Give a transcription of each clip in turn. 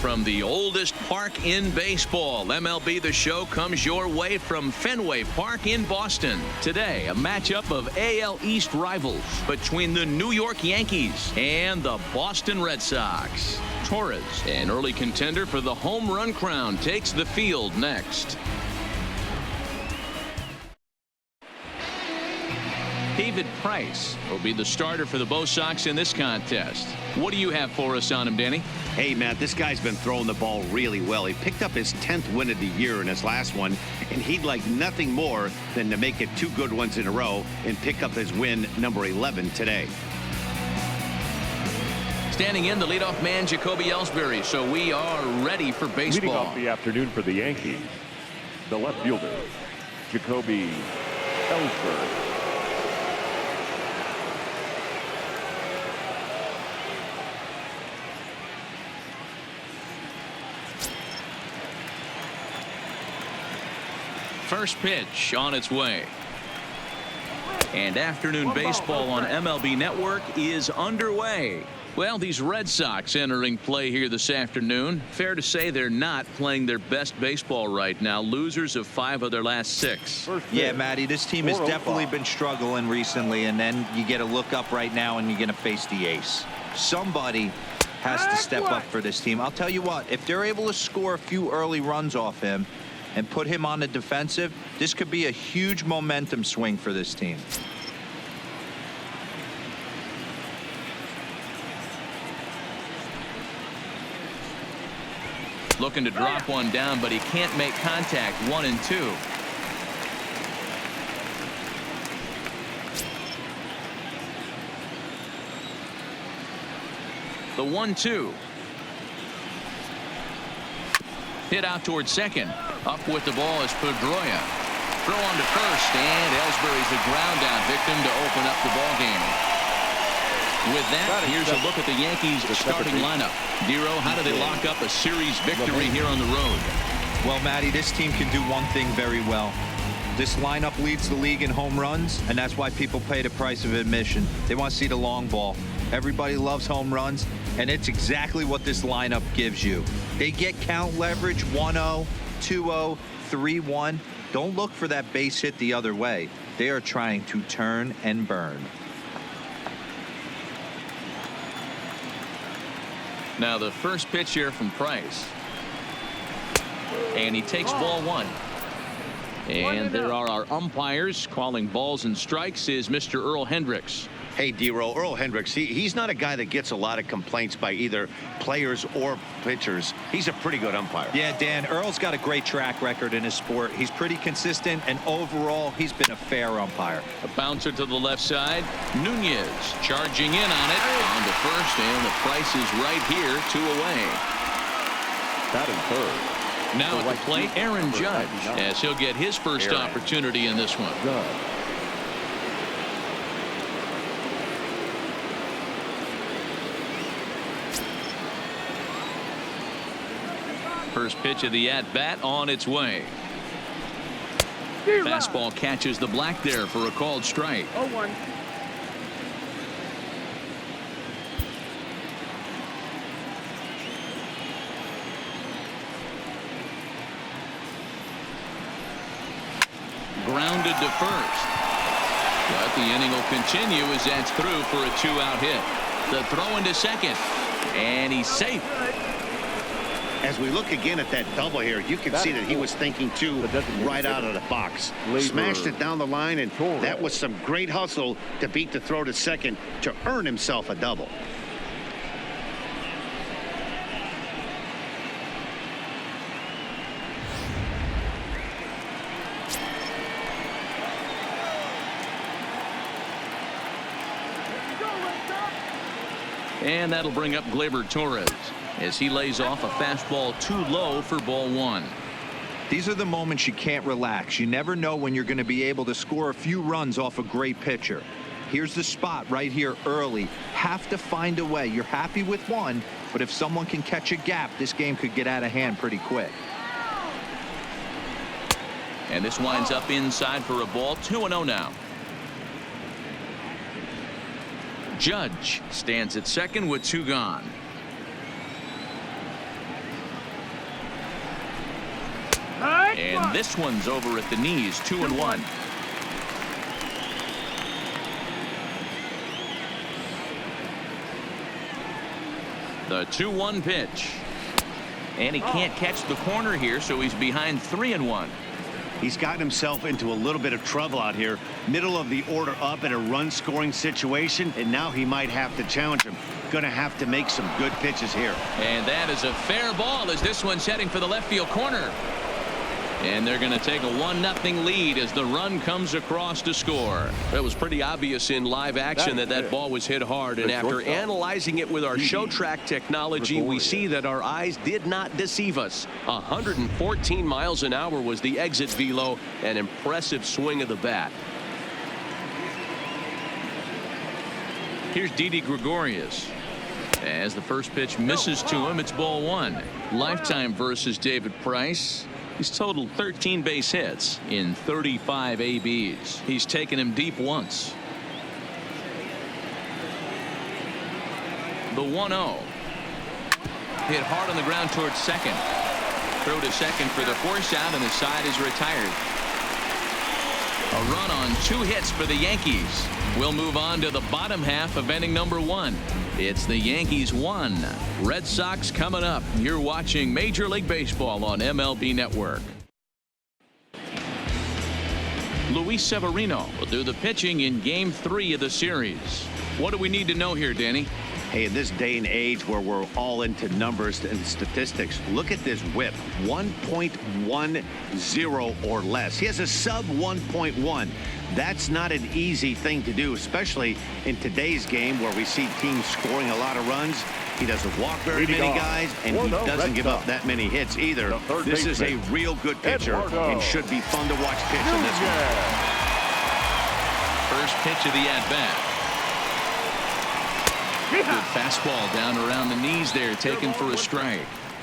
from the oldest park in baseball. MLB The Show comes your way from Fenway Park in Boston. Today, a matchup of AL East rivals between the New York Yankees and the Boston Red Sox. Torres, an early contender for the home run crown, takes the field next. David Price will be the starter for the BOS Sox in this contest. What do you have for us on him, Danny? Hey, Matt, this guy's been throwing the ball really well. He picked up his 10th win of the year in his last one, and he'd like nothing more than to make it 2 good ones in a row and pick up his win number 11 today. Standing in, the leadoff man, Jacoby Ellsbury. So we are ready for baseball. Leading off the afternoon for the Yankees, the left fielder, Jacoby Ellsbury. First pitch on its way. And afternoon baseball on MLB Network is underway. Well, these Red Sox entering play here this afternoon. Fair to say they're not playing their best baseball right now. Losers of 5 of their last 6. Yeah, Matty, this team has definitely been struggling recently, and then you get a look up right now and you're going to face the ace. Somebody has to step up for this team. I'll tell you what, if they're able to score a few early runs off him and put him on the defensive, this could be a huge momentum swing for this team. Looking to drop one down, but he can't make contact. 1 and 2. The 1-2. Hit out towards second. Up with the ball is Pedroia. Throw on to first, and Ellsbury's a ground out victim to open up the ball game. With that, here's a look at the Yankees starting lineup. Dero, how do they lock up a series victory here on the road? Well, Matty, this team can do one thing very well. This lineup leads the league in home runs, and that's why people pay the price of admission. They want to see the long ball. Everybody loves home runs, and it's exactly what this lineup gives you. They get count leverage 1-0, 2-0, 3-1. Don't look for that base hit the other way. They are trying to turn and burn. Now the first pitch here from Price. And he takes ball 1. And there are our umpires. Calling balls and strikes is Mr. Earl Hendricks. Hey, Dero, Earl Hendricks, he's not a guy that gets a lot of complaints by either players or pitchers. He's a pretty good umpire. Yeah, Dan, Earl's got a great track record in his sport. He's pretty consistent, and overall, he's been a fair umpire. A bouncer to the left side. Nunez charging in on it. On to first, and the Price is right here, 2 away. Batting third. Now at the plate, Aaron Judge, as he'll get his first opportunity in this one. First pitch of the at-bat on its way. Fastball catches the black there for a called strike. 0-1. Grounded to first. But the inning will continue as that's through for a 2-out hit. The throw into second. And he's safe. As we look again at that double here, you can see that he was thinking too right out of the box. Smashed it down the line, and that was some great hustle to beat the throw to second to earn himself a double. And that'll bring up Gleyber Torres as he lays off a fastball too low for ball 1. These are the moments you can't relax. You never know when you're going to be able to score a few runs off a great pitcher. Here's the spot right here early. Have to find a way. You're happy with one, but if someone can catch a gap, this game could get out of hand pretty quick. And this winds up inside for a ball. 2-0 now. Judge stands at second with 2 gone. And this one's over at the knees, 2-1. The 2-1 pitch. And he can't catch the corner here, so he's behind 3-1. He's gotten himself into a little bit of trouble out here. Middle of the order up in a run-scoring situation, and now he might have to challenge him. Going to have to make some good pitches here. And that is a fair ball as this one's heading for the left field corner. And they're going to take a 1-0 lead as the run comes across to score. It was pretty obvious in live action that ball was hit hard, and after analyzing it with our show track technology, we see that our eyes did not deceive us. 114 miles an hour was the exit velo, an impressive swing of the bat. Here's Didi Gregorius. As the first pitch misses to him, it's ball 1. Lifetime versus David Price. He's totaled 13 base hits in 35 ABs. He's taken him deep once. The 1-0. Hit hard on the ground towards second. Throw to second for the force out, and the side is retired. A run on 2 hits for the Yankees. We'll move on to the bottom half of inning number 1. It's the Yankees 1, Red Sox coming up. You're watching Major League Baseball on MLB Network. Luis Severino will do the pitching in Game 3 of the series. What do we need to know here, Danny? Hey, in this day and age where we're all into numbers and statistics, look at this whip, 1.10 or less. He has a sub 1.1. That's not an easy thing to do, especially in today's game where we see teams scoring a lot of runs. He doesn't walk very many guys, and he doesn't give up that many hits either. This is a real good pitcher and should be fun to watch pitch in this one. First pitch of the at-bat. Good fastball down around the knees there, taken for a strike.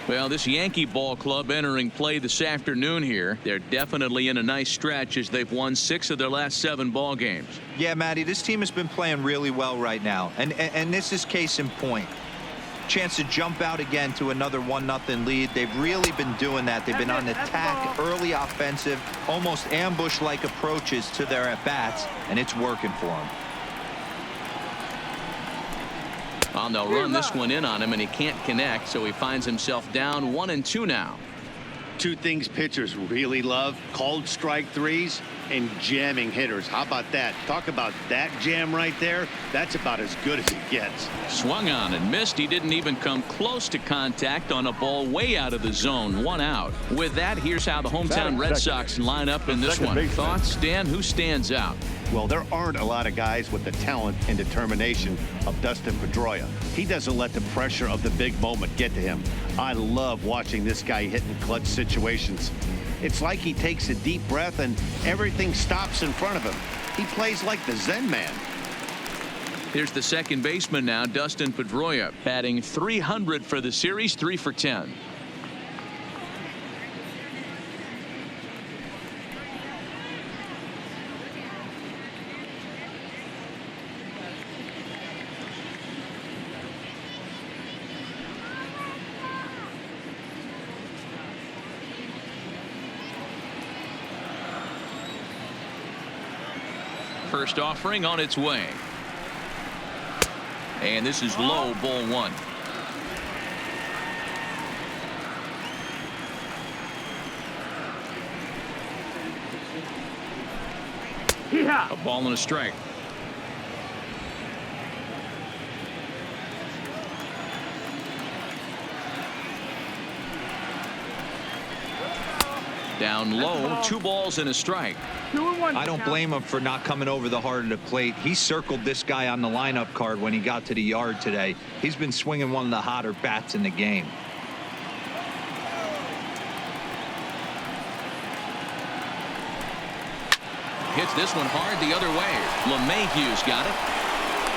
Well, this Yankee ball club entering play this afternoon here. They're definitely in a nice stretch as they've won 6 of their last 7 ball games. Yeah, Matty, this team has been playing really well right now. And this is case in point. Chance to jump out again to another 1-0 lead. They've really been doing that. They've been on attack, early offensive, almost ambush-like approaches to their at-bats, and it's working for them. Well, they'll run this one in on him, and he can't connect, so he finds himself down 1-2 now. 2 things pitchers really love: called strike threes and jamming hitters. How about that? Talk about that jam right there. That's about as good as it gets. Swung on and missed. He didn't even come close to contact on a ball way out of the zone. 1 out. With that, here's how the hometown Red Sox line up in this one. Thoughts, Dan? Who stands out? Well, there aren't a lot of guys with the talent and determination of Dustin Pedroia. He doesn't let the pressure of the big moment get to him. I love watching this guy hit in clutch situations. It's like he takes a deep breath and everything stops in front of him. He plays like the Zen man. Here's the second baseman now, Dustin Pedroia, batting .300 for the series, 3 for 10. First offering on its way. And this is low, ball 1. A ball and a strike. Down low, 2 balls and a strike. I don't blame him for not coming over the heart of the plate. He circled this guy on the lineup card when he got to the yard today. He's been swinging one of the hotter bats in the game. Hits this one hard the other way. LeMahieu's got it.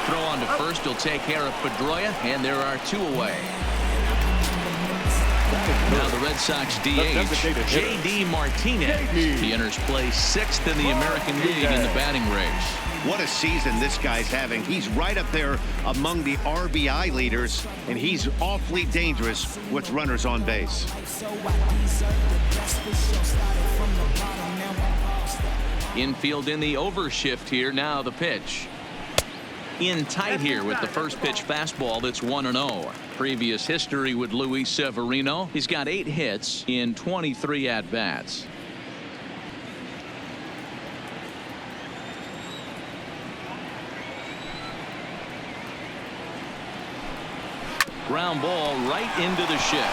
Throw on to first. He'll take care of Pedroia, and there are 2 away. Now the Red Sox DH, J.D. Martinez. He enters play 6th in the American League in the batting race. What a season this guy's having. He's right up there among the RBI leaders, and he's awfully dangerous with runners on base. Infield in the overshift here. Now the pitch. In tight here with the first pitch fastball that's 1-0. Previous history with Luis Severino. He's got 8 hits in 23 at-bats. Ground ball right into the shift.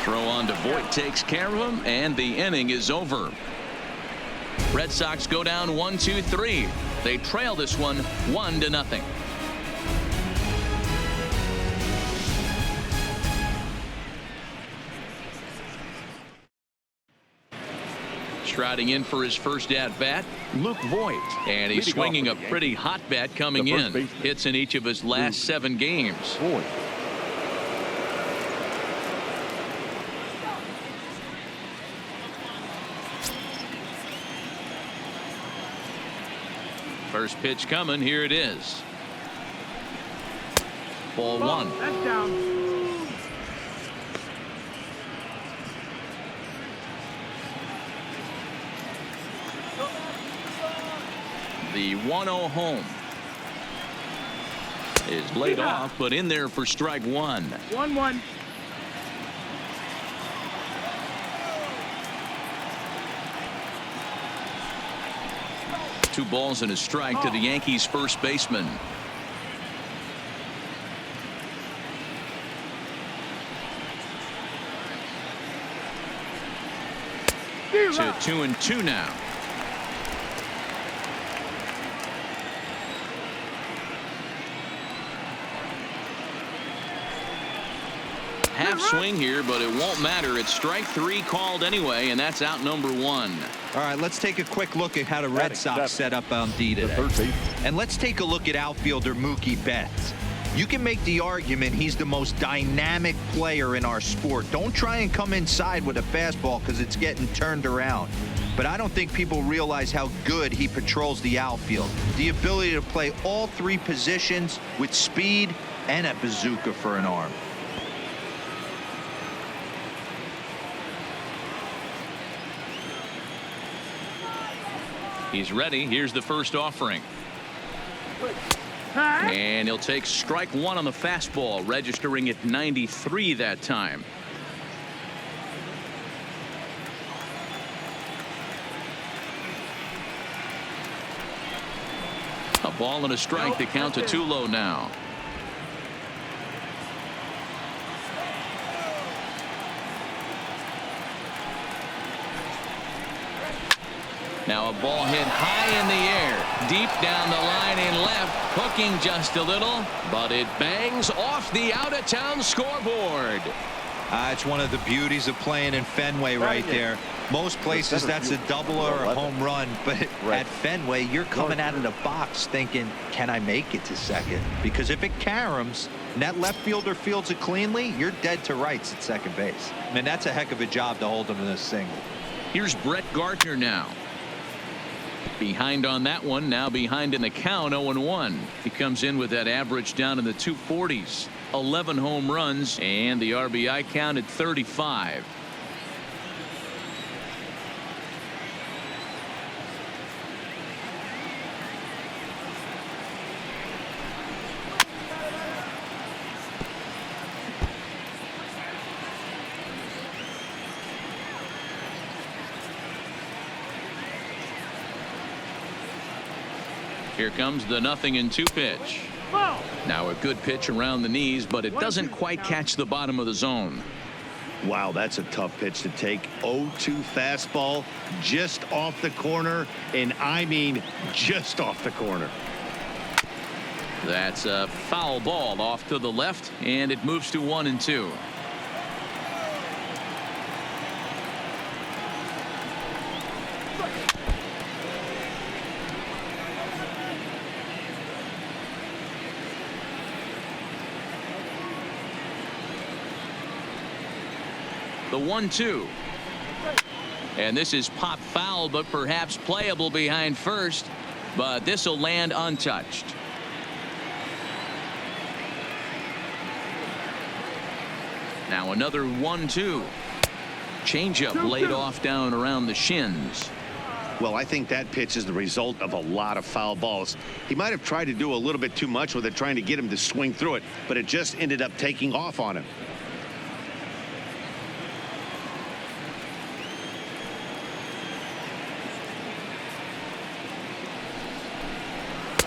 Throw on to Voit takes care of him, and the inning is over. Red Sox go down 1-2-3. They trail this one 1-0. Striding in for his first at-bat, Luke Voit. And he's swinging a pretty hot bat coming in. Hits in each of his last 7 games. First pitch coming. Here it is. Ball 1. That's down. The 1-0 home is laid off, but in there for strike 1. 1-1. Two balls and a strike to the Yankees first baseman. To 2-2 now. Half swing here, but it won't matter. It's strike 3 called anyway, and that's out number 1. All right, let's take a quick look at how the Red Sox set up on D today. And let's take a look at outfielder Mookie Betts. You can make the argument he's the most dynamic player in our sport. Don't try and come inside with a fastball because it's getting turned around. But I don't think people realize how good he patrols the outfield. The ability to play all 3 positions with speed and a bazooka for an arm. He's ready. Here's the first offering. And he'll take strike 1 on the fastball, registering at 93 that time. A ball and a strike. The count to 2 low now. Now a ball hit high in the air, deep down the line in left, hooking just a little, but it bangs off the out-of-town scoreboard. It's one of the beauties of playing in Fenway right there. Most places that's a double or a home run, but at Fenway you're coming out of the box thinking, can I make it to second? Because if it caroms and that left fielder fields it cleanly, you're dead to rights at second base. Man, that's a heck of a job to hold him in a single. Here's Brett Gardner now. Behind on that one, now behind in the count, 0-1. He comes in with that average down in the 240s. 11 home runs, and the RBI count at 35. Here comes the 0-2 pitch. Now a good pitch around the knees, but it doesn't quite catch the bottom of the zone. Wow, that's a tough pitch to take. 0-2 fastball just off the corner, and I mean just off the corner. That's a foul ball off to the left, and it moves to 1-2. The 1-2. And this is pop foul, but perhaps playable behind first. But this will land untouched. Now another 1-2. Changeup laid off down around the shins. Well, I think that pitch is the result of a lot of foul balls. He might have tried to do a little bit too much with it, trying to get him to swing through it, but it just ended up taking off on him.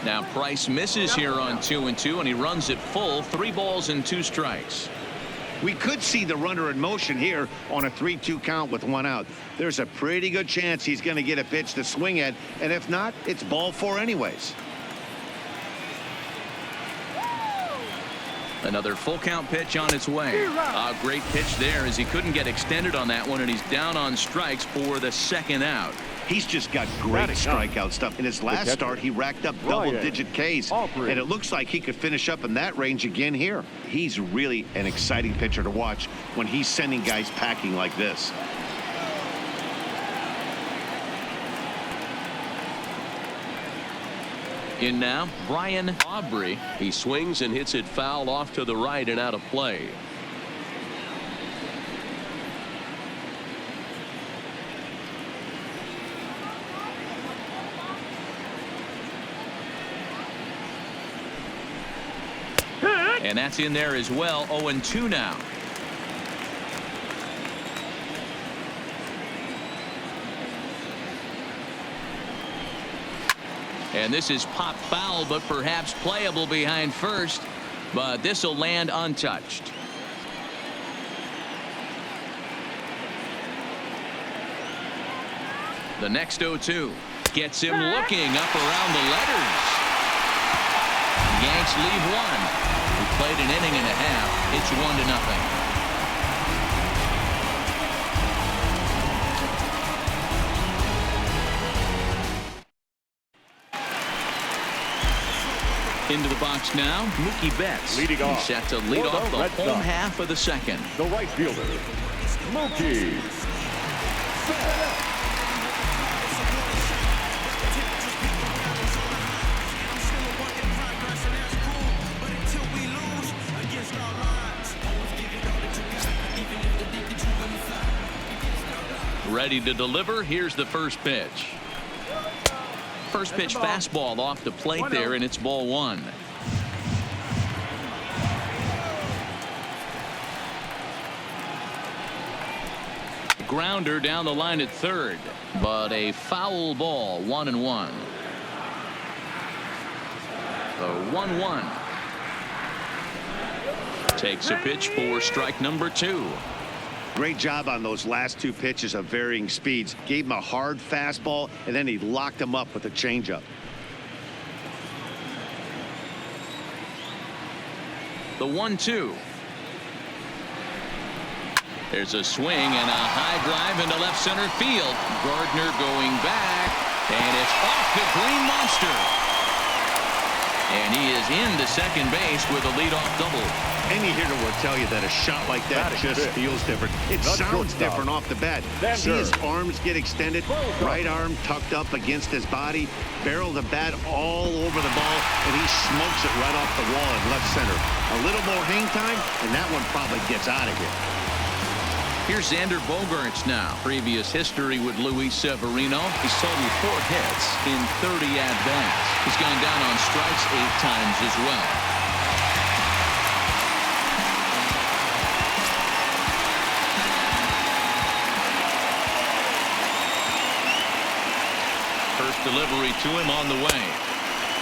Now Price misses here on 2-2, and he runs it full. 3 balls and 2 strikes. We could see the runner in motion here on a 3-2 count with 1 out. There's a pretty good chance he's going to get a pitch to swing at, and if not, it's ball 4 anyways. Another full count pitch on its way. A great pitch there as he couldn't get extended on that one, and he's down on strikes for the 2nd out. He's just got great strikeout stuff. In his last start, he racked up double-digit Ks, and it looks like he could finish up in that range again here. He's really an exciting pitcher to watch when he's sending guys packing like this. In now, Brian Aubrey. He swings and hits it foul off to the right and out of play. And that's in there as well. 0-2 now. And this is pop foul, but perhaps playable behind first. But this will land untouched. The next 0-2 gets him looking up around the letters. Yanks leave 1. We played an inning and a half. It's 1-0. Into the box now, Mookie Betts. Leading off. He's set to lead off the home half of the 2nd. The right fielder, Mookie Betts. Ready to deliver. Here's the first pitch. First pitch fastball off the plate there, and it's ball 1. Grounder down the line at 3rd, but a foul ball. 1-1. The 1-1 takes a pitch for strike number 2. Great job on those last 2 pitches of varying speeds. Gave him a hard fastball, and then he locked him up with a changeup. The 1-2. There's a swing and a high drive into left center field. Gardner going back, and it's off to Green Monster. And he is into second base with a leadoff double. Any hitter will tell you that a shot like that just feels different. It sounds different off the bat. See his arms get extended, right arm tucked up against his body, barrel the bat all over the ball, and he smokes it right off the wall in left center. A little more hang time, and that one probably gets out of here. Here's Xander Bogaerts now. Previous history with Luis Severino. He's totaled 4 hits in 30 at-bats. He's gone down on strikes 8 times as well. First delivery to him on the way.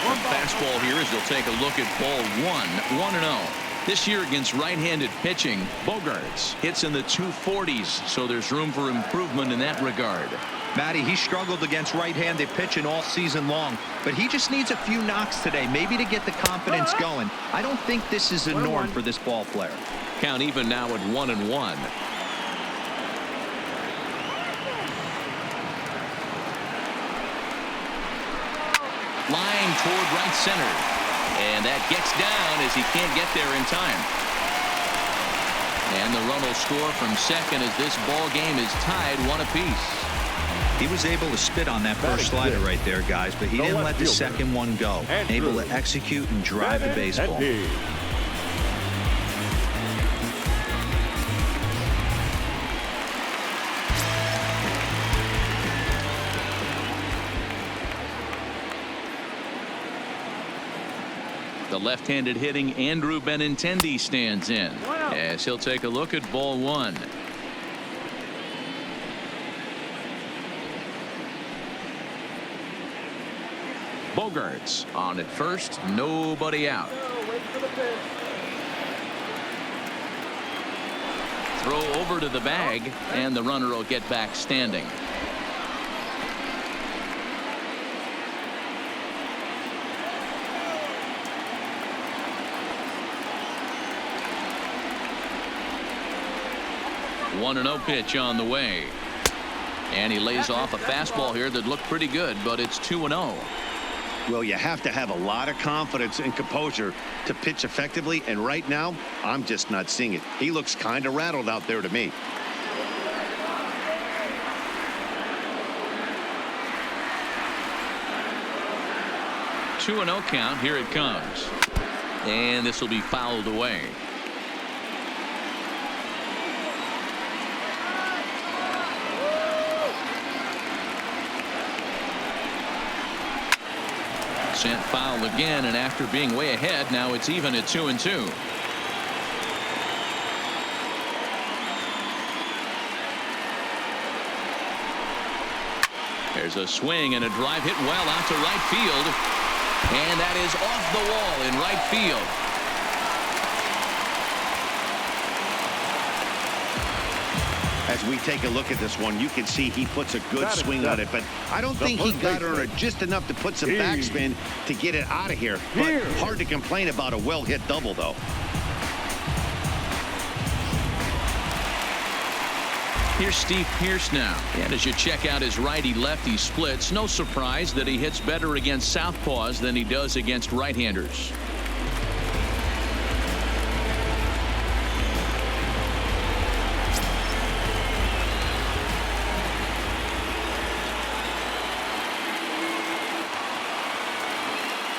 The fastball here as they'll take a look at ball 1. 1-0. This year against right-handed pitching, Bogaerts hits in the 240s, so there's room for improvement in that regard. Matty, he struggled against right-handed pitching all season long, but he just needs a few knocks today, maybe to get the confidence going. I don't think this is a norm for this ball player. Count even now at 1-1. Line toward right center. And that gets down as he can't get there in time. And the run will score from second as this ball game is tied 1 apiece. He was able to spit on that first slider right there, guys, but he didn't let the second one go. Able to execute and drive the baseball. The left-handed hitting Andrew Benintendi stands in as he'll take a look at ball one. Bogarts on at first, nobody out. Throw over to the bag, and the runner will get back standing. One and 0 pitch on the way, and he lays off a fastball here that looked pretty good, but it's 2-0. Well, you have to have a lot of confidence and composure to pitch effectively, and right now I'm just not seeing it. He looks kind of rattled out there to me. Two and 0 count. Here it comes, and this will be fouled away. Sent foul again, and after being way ahead, now it's even at 2-2. There's a swing and a drive hit well out to right field, and that is off the wall in right field. As we take a look at this one, you can see he puts a good swing on it, but I don't think he got her just enough to put some backspin to get it out of here. But hard to complain about a well-hit double, though. Here's Steve Pearce now, and as you check out his righty-lefty splits, no surprise that he hits better against southpaws than he does against right-handers.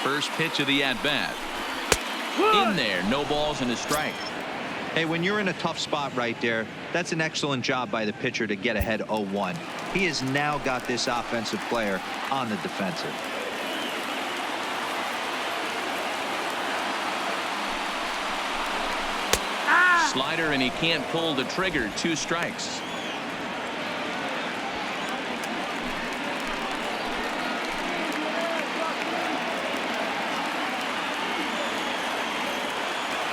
First pitch of the at-bat. In there, no balls and a strike. Hey, when you're in a tough spot right there, that's an excellent job by the pitcher to get ahead 0-1. He has now got this offensive player on the defensive. Slider, and he can't pull the trigger. 2 strikes.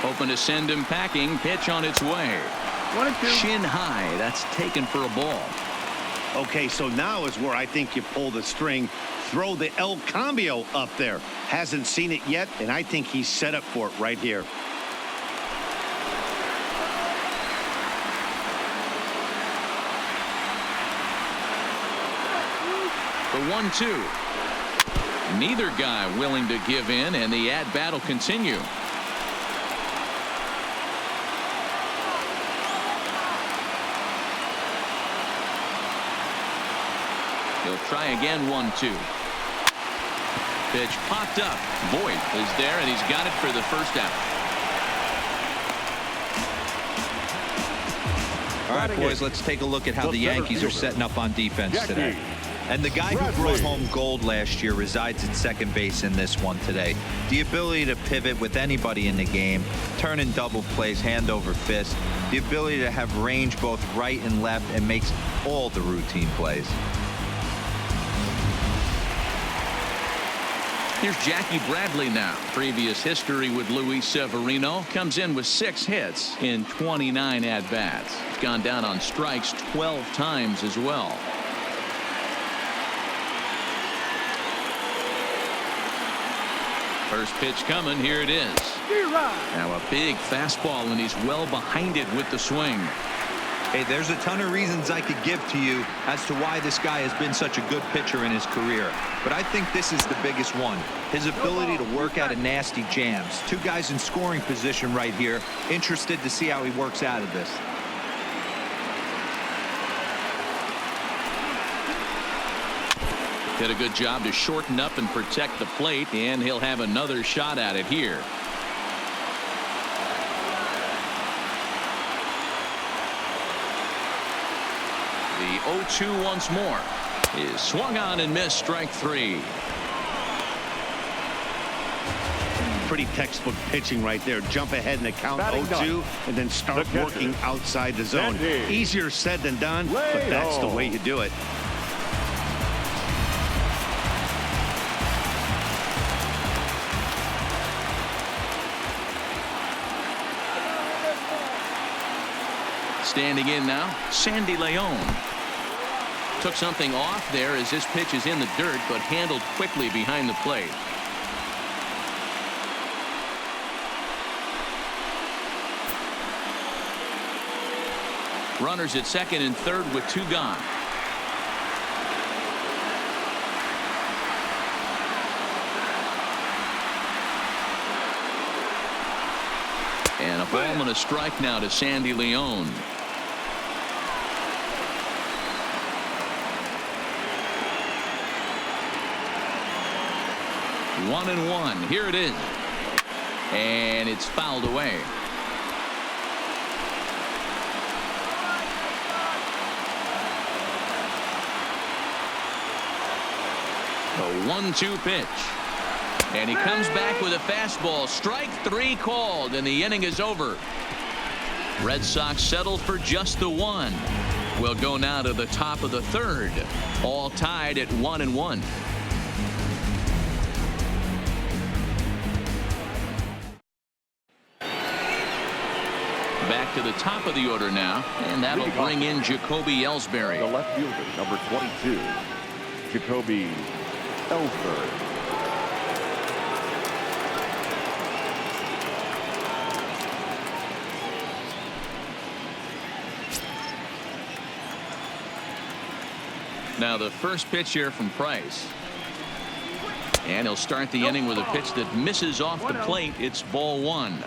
Hoping to send him packing. Pitch on its way. 1-2. Shin high. That's taken for a ball. Okay, so now is where I think you pull the string. Throw the El Cambio up there. Hasn't seen it yet, and I think he's set up for it right here. The 1-2. Neither guy willing to give in, and the at-bat will continue. He'll try again. 1-2. Pitch popped up. Voit is there, and he's got it for the first out. All right, boys, let's take a look at how the Yankees are setting up on defense today. And the guy who brought home gold last year resides at second base in this one today. The ability to pivot with anybody in the game, turn in double plays, hand over fist, the ability to have range both right and left, and makes all the routine plays. Here's Jackie Bradley now. Previous history with Luis Severino. Comes in with 6 hits in 29 at-bats. He's gone down on strikes 12 times as well. First pitch coming. Here it is. Now a big fastball, and he's well behind it with the swing. Hey, there's a ton of reasons I could give to you as to why this guy has been such a good pitcher in his career. But I think this is the biggest one. His ability to work out of nasty jams. 2 guys in scoring position right here. Interested to see how he works out of this. Did a good job to shorten up and protect the plate, and he'll have another shot at it here. The 0-2 once more is swung on and missed, strike 3. Pretty textbook pitching right there. Jump ahead in the count 0-2 and then start working outside the zone. Easier said than done, but that's the way you do it. Standing in now, Sandy Leon. Took something off there as this pitch is in the dirt, but handled quickly behind the plate. Runners at second and third with 2 gone. And a ball and a strike now to Sandy Leon. One and one. Here it is. And it's fouled away. The 1-2 pitch. And he comes back with a fastball. Strike 3 called, and the inning is over. Red Sox settle for just the 1. We'll go now to the top of the 3rd. All tied at 1 and 1. Back to the top of the order now, and that'll bring in Jacoby Ellsbury. The left fielder, number 22, Jacoby Ellsbury. Now the first pitch here from Price. And he'll start the inning with a pitch that misses off the plate. It's ball 1.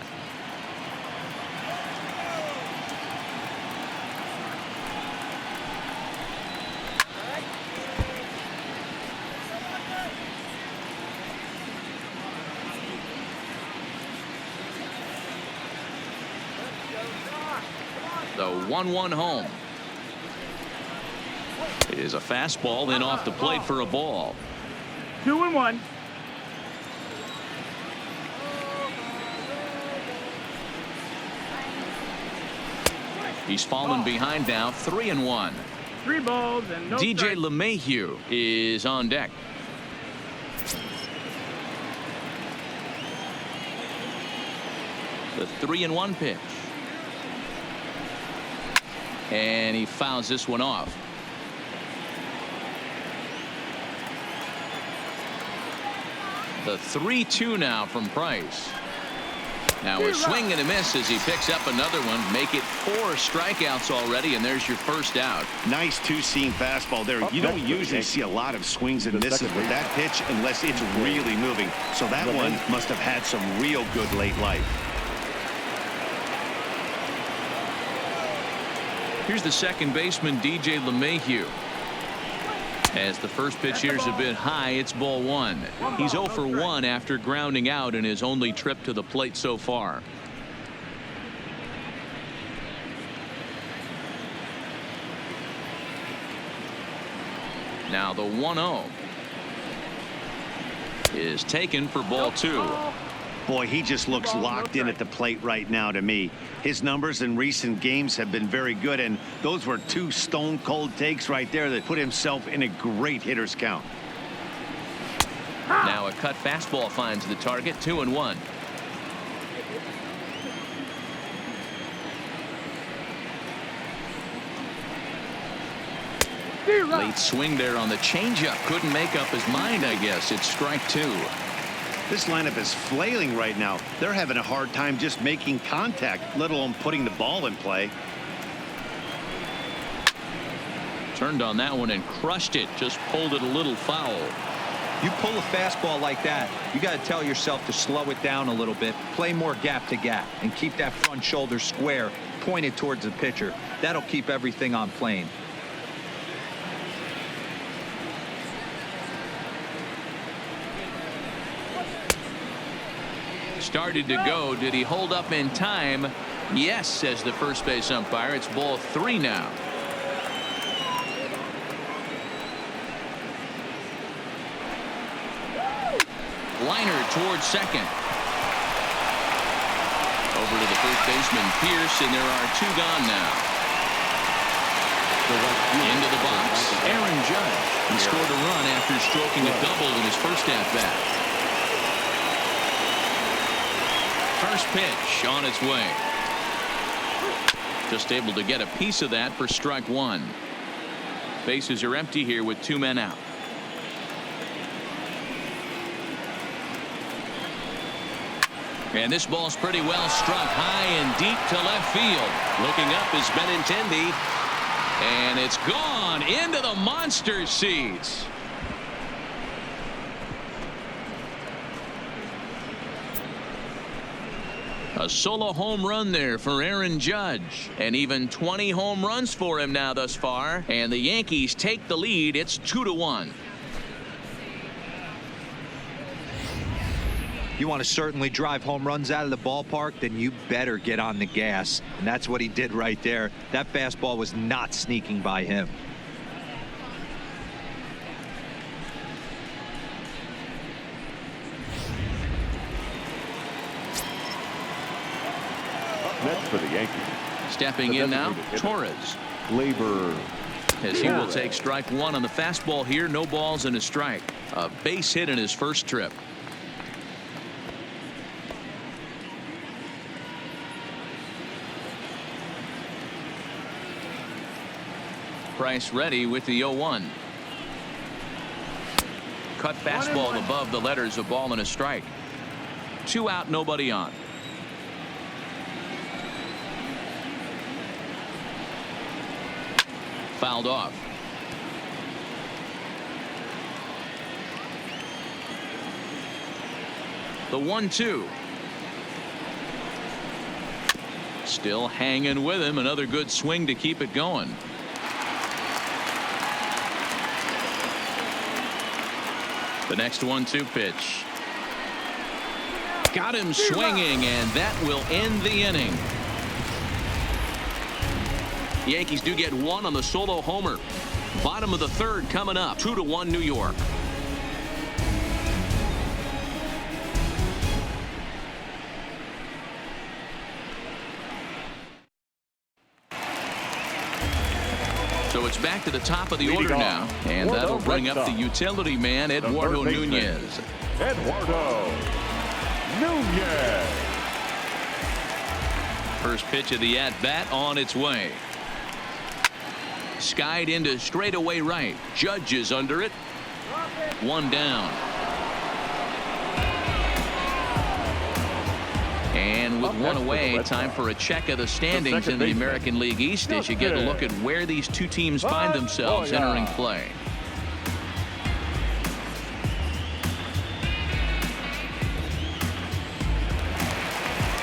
The 1-1 home. It is a fastball in off the plate for a ball. 2-1. He's fallen behind now. 3-1. 3 balls and no DJ strikes. LeMahieu is on deck. The 3-1 pitch. And he fouls this one off. The 3-2 now from Price. Now a swing and a miss as he picks up another one. Make it 4 strikeouts already, and there's your first out. Nice 2-seam fastball there. You don't usually see a lot of swings and misses with that pitch unless it's really moving. So that one must have had some real good late life. Here's the second baseman, DJ LeMahieu. As the first pitch here's a bit high, it's ball 1. He's 0 for 1 after grounding out in his only trip to the plate so far. Now the 1-0 is taken for ball 2. Boy, he just looks locked in at the plate right now to me. His numbers in recent games have been very good, and those were 2 stone-cold takes right there that put himself in a great hitter's count. Now a cut fastball finds the target. 2-1. Late swing there on the changeup. Couldn't make up his mind, I guess. It's strike 2. This lineup is flailing right now. They're having a hard time just making contact, let alone putting the ball in play. Turned on that one and crushed it. Just pulled it a little foul. You pull a fastball like that, you got to tell yourself to slow it down a little bit, play more gap to gap, and keep that front shoulder square, pointed towards the pitcher. That'll keep everything on plane. started to go. Did he hold up in time? Yes, says the first base umpire. It's ball 3 now. Liner towards second. Over to the first baseman, Pierce, and there are 2 gone now. Into the box, Aaron Judge. He scored a run after stroking a double in his first at-bat. First pitch on its way. Just able to get a piece of that for strike 1. Bases are empty here with 2 men out. And this ball's pretty well struck high and deep to left field. Looking up is Benintendi. And it's gone into the monster seats. A solo home run there for Aaron Judge. And even 20 home runs for him now thus far. And the Yankees take the lead. It's 2-1. You want to certainly drive home runs out of the ballpark, then you better get on the gas. And that's what he did right there. That fastball was not sneaking by him. Next for the Yankees. Stepping in now, Torres. Labor. As he will take strike 1 on the fastball here. No balls and a strike. A base hit in his first trip. Price ready with the 0-1. Cut fastball above the letters, a ball and a strike. 2 out, nobody on. Fouled off. The 1-2. Still hanging with him. Another good swing to keep it going. The next 1-2 pitch. Got him swinging, and that will end the inning. The Yankees do get 1 on the solo homer. Bottom of the 3rd coming up. 2-1 New York. So it's back to the top of the order now, and that'll bring up the utility man, Eduardo Nunez. Eduardo Nunez. First pitch of the at-bat on its way. Skied into straightaway right. Judge is under it. 1 down. And with 1 away, time for a check of the standings in the American League East as you get a look at where these 2 teams find themselves entering play.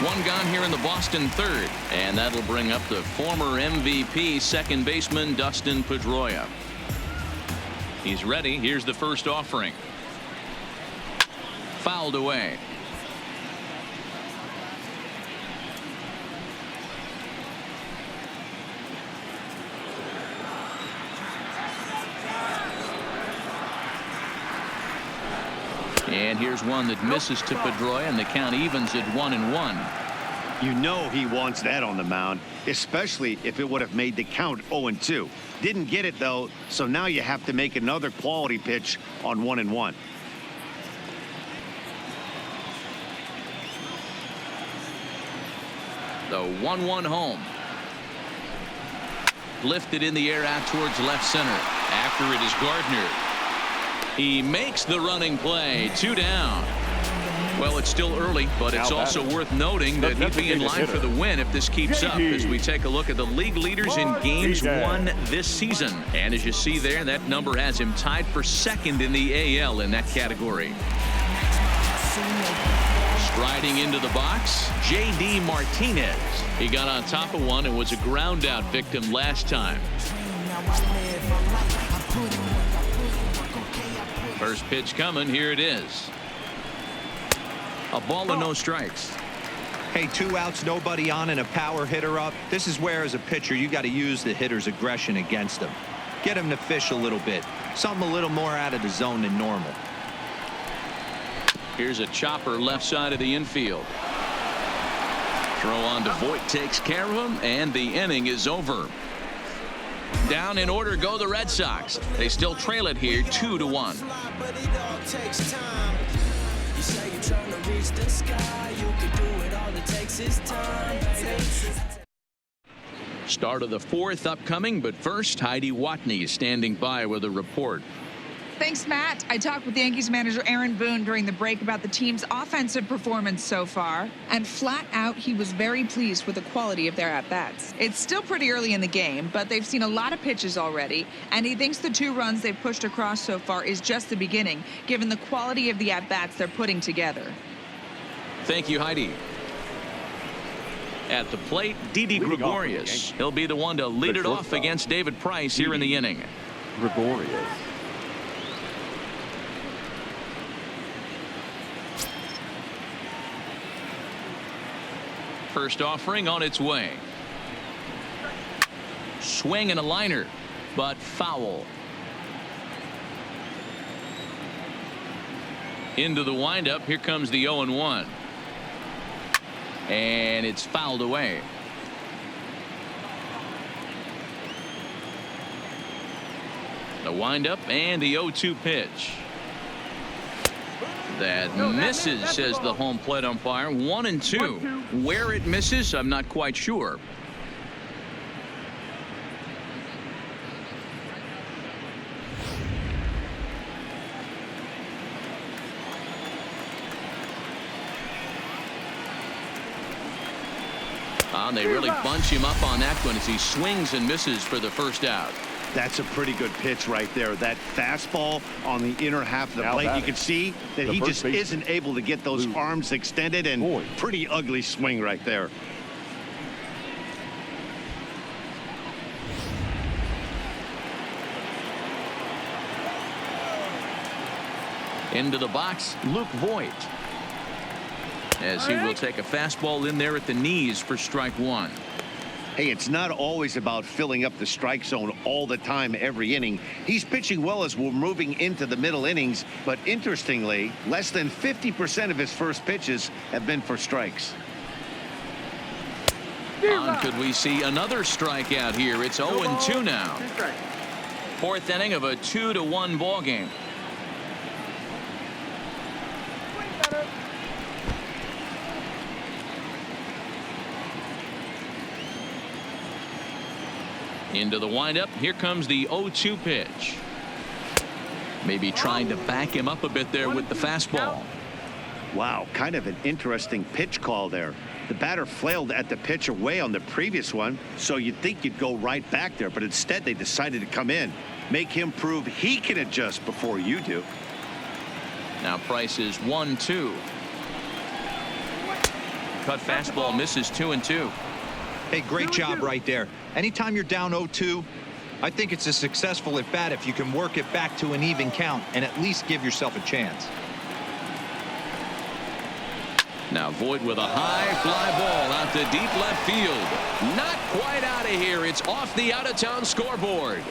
One gone here in the Boston 3rd, and that'll bring up the former MVP second baseman Dustin Pedroia. He's ready. Here's the first offering. Fouled away. And here's one that misses to Pedroia, and the count evens at 1-1. You know he wants that on the mound, especially if it would have made the count 0-2. Didn't get it, though, so now you have to make another quality pitch on 1-1. The 1-1 home. Lifted in the air out towards left center. After it is Gardner. He makes the running play. 2 down. Well, it's still early, but it's also worth noting that he'd be in line for the win if this keeps up as we take a look at the league leaders in games won this season. And as you see there, that number has him tied for 2nd in the AL in that category. Striding into the box, J.D. Martinez. He got on top of one and was a ground out victim last time. First pitch coming. Here it is. A ball and no strikes. Hey, 2 outs, nobody on, and a power hitter up. This is where, as a pitcher, you got to use the hitter's aggression against him. Get him to fish a little bit. Something a little more out of the zone than normal. Here's a chopper left side of the infield. Throw on to Voit takes care of him, and the inning is over. Down in order go the Red Sox. They still trail it here 2-1. Start of the 4th upcoming, but first Heidi Watney is standing by with a report. Thanks, Matt. I talked with Yankees manager Aaron Boone during the break about the team's offensive performance so far, and flat out he was very pleased with the quality of their at-bats. It's still pretty early in the game, but they've seen a lot of pitches already, and he thinks the 2 runs they've pushed across so far is just the beginning, given the quality of the at-bats they're putting together. Thank you, Heidi. At the plate, Didi Gregorius. He'll be the one to lead it off against David Price here in the inning. Gregorius. First offering on its way. Swing and a liner, but foul. Into the windup. Here comes the 0-1. And it's fouled away. The windup and the 0-2 pitch. That misses, says the home plate umpire. 1-2. Where it misses, I'm not quite sure. They really bunch him up on that one as he swings and misses for the first out. That's a pretty good pitch right there. That fastball on the inner half of the plate. You can see that he just isn't able to get those arms extended, and pretty ugly swing right there. Into the box, Luke Voit. As he will take a fastball in there at the knees for strike 1. Hey, it's not always about filling up the strike zone all the time every inning. He's pitching well as we're moving into the middle innings, but interestingly, less than 50% of his first pitches have been for strikes. Could we see another strikeout here? It's 0-2 now. 4th inning of a 2-1 ball game. Into the windup. Here comes the 0-2 pitch. Maybe trying to back him up a bit there with the fastball. Wow, kind of an interesting pitch call there. The batter flailed at the pitch away on the previous one, so you'd think you'd go right back there, but instead they decided to come in, make him prove he can adjust before you do. Now Price is 1-2. Cut fastball misses 2-2. Hey, great job right there. Anytime you're down 0-2, I think it's a successful at bat if you can work it back to an even count and at least give yourself a chance. Now Voit with a high fly ball out to deep left field. Not quite out of here. It's off the out-of-town scoreboard.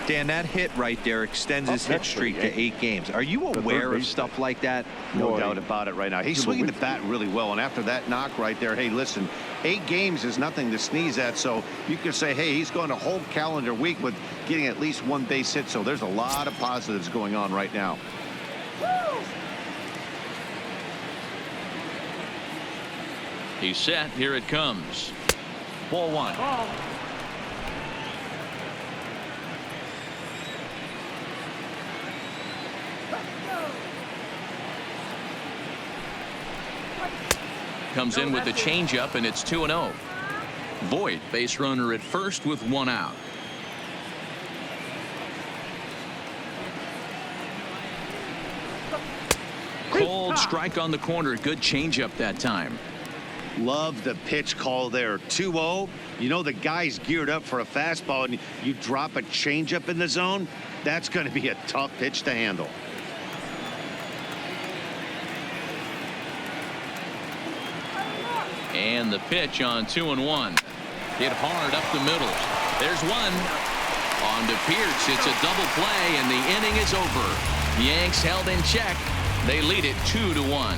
Dan, that hit right there extends his hit streak to 8 games. Are you aware of stuff like that? No doubt about it right now. He's swinging the bat really well, and after that knock right there, hey, listen, 8 games is nothing to sneeze at, so you can say, hey, he's going a whole calendar week with getting at least 1 base hit, so there's a lot of positives going on right now. He's set. Here it comes. Ball 1. Comes in with the changeup, and it's 2-0. Voit, base runner at first with 1 out. Cold strike on the corner. Good changeup that time. Love the pitch call there. 2-0. You know the guy's geared up for a fastball, and you drop a changeup in the zone. That's going to be a tough pitch to handle. And the pitch on 2-1. Hit hard up the middle. There's one. On to Pierce. It's a double play, and the inning is over. Yanks held in check. They lead it 2-1.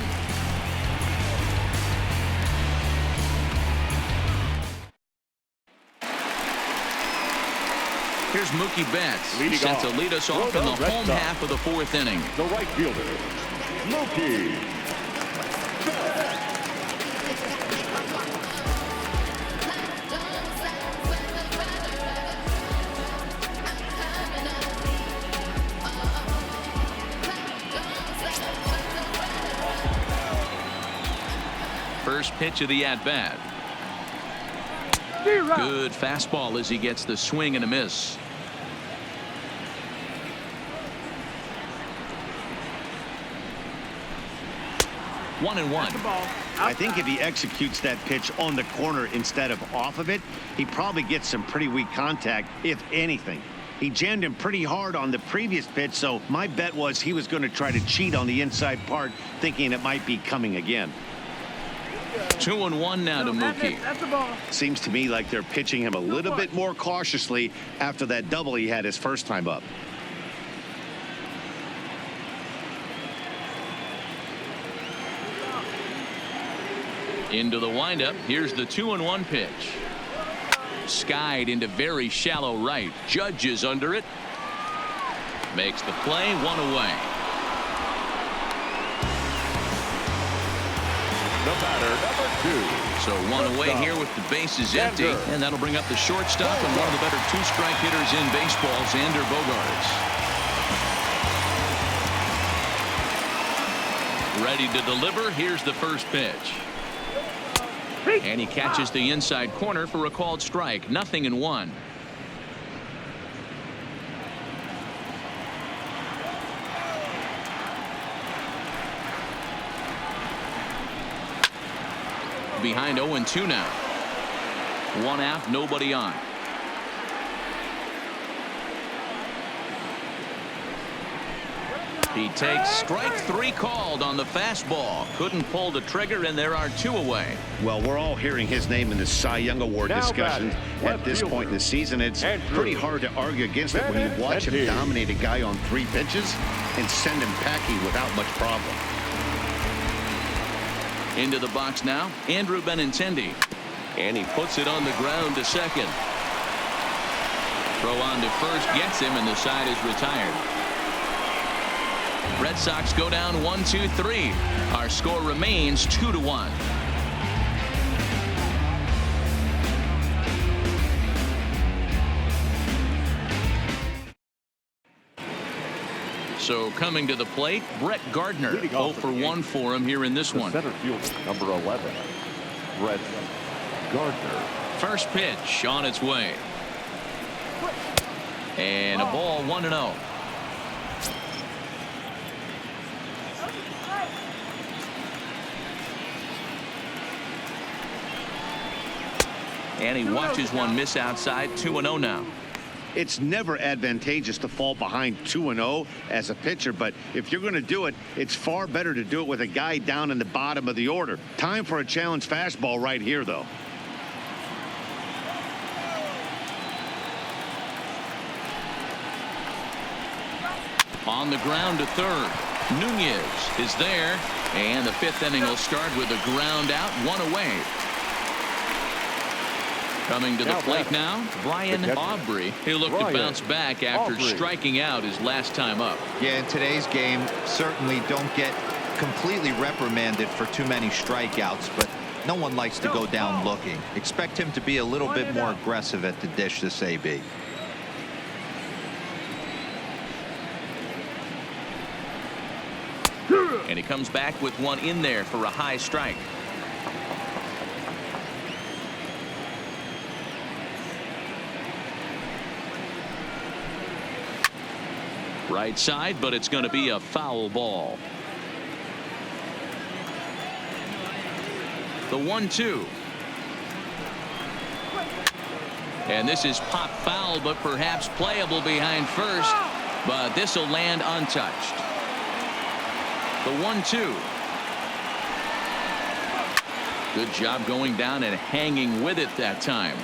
Here's Mookie Betts, Leading set off, to lead us off in the home half of the fourth inning. The right fielder, Mookie Betts. First pitch of the at-bat. Good fastball as he gets the swing and a miss. One and one. I think if he executes that pitch on the corner instead of off of it, he probably gets some pretty weak contact, if anything. He jammed him pretty hard on the previous pitch, so my bet was he was going to try to cheat on the inside part, thinking it might be coming again. 2-1 now to Mookie. That's the ball. Seems to me like they're pitching him a little bit more cautiously after that double he had his first time up. Into the windup. Here's the 2-1 pitch. Skied into very shallow right. Judge is under it. Makes the play. One away. The batter, number 2. So one away here with the bases empty, and that'll bring up the shortstop and one of the better two-strike hitters in baseball, Xander Bogaerts. Ready to deliver. Here's the first pitch. And he catches the inside corner for a called strike. 0-1. Behind 0-2 now. One out, nobody on. He takes strike 3 called on the fastball. Couldn't pull the trigger, and there are 2 away. Well, we're all hearing his name in the Cy Young Award discussion at this point in the season. It's pretty hard to argue against it when you watch him dominate a guy on 3 pitches and send him packing without much problem. Into the box now, Andrew Benintendi. And he puts it on the ground to second. Throw on to first gets him, and the side is retired. Red Sox go down 1-2-3. Our score remains 2-1. So coming to the plate, Brett Gardner. 0 for 1 for him here in this one. Center fielder, number 11, Brett Gardner. First pitch on its way. And a ball, 1-0. And he watches one miss outside. 2-0 now. It's never advantageous to fall behind 2-0 as a pitcher, but if you're going to do it, it's far better to do it with a guy down in the bottom of the order. Time for a challenge fastball right here, though. On the ground to third. Nunez is there, and the 5th inning will start with a ground out, 1 away. Coming to the plate now, Brian Aubrey. He'll look to bounce back after striking out his last time up. Yeah, in today's game, certainly don't get completely reprimanded for too many strikeouts, but no one likes to go down looking. Expect him to be a little bit more aggressive at the dish this AB. And he comes back with one in there for a high strike. Right side, but it's going to be a foul ball. The 1-2. And this is pop foul, but perhaps playable behind first. But this will land untouched. The 1-2. Good job going down and hanging with it that time.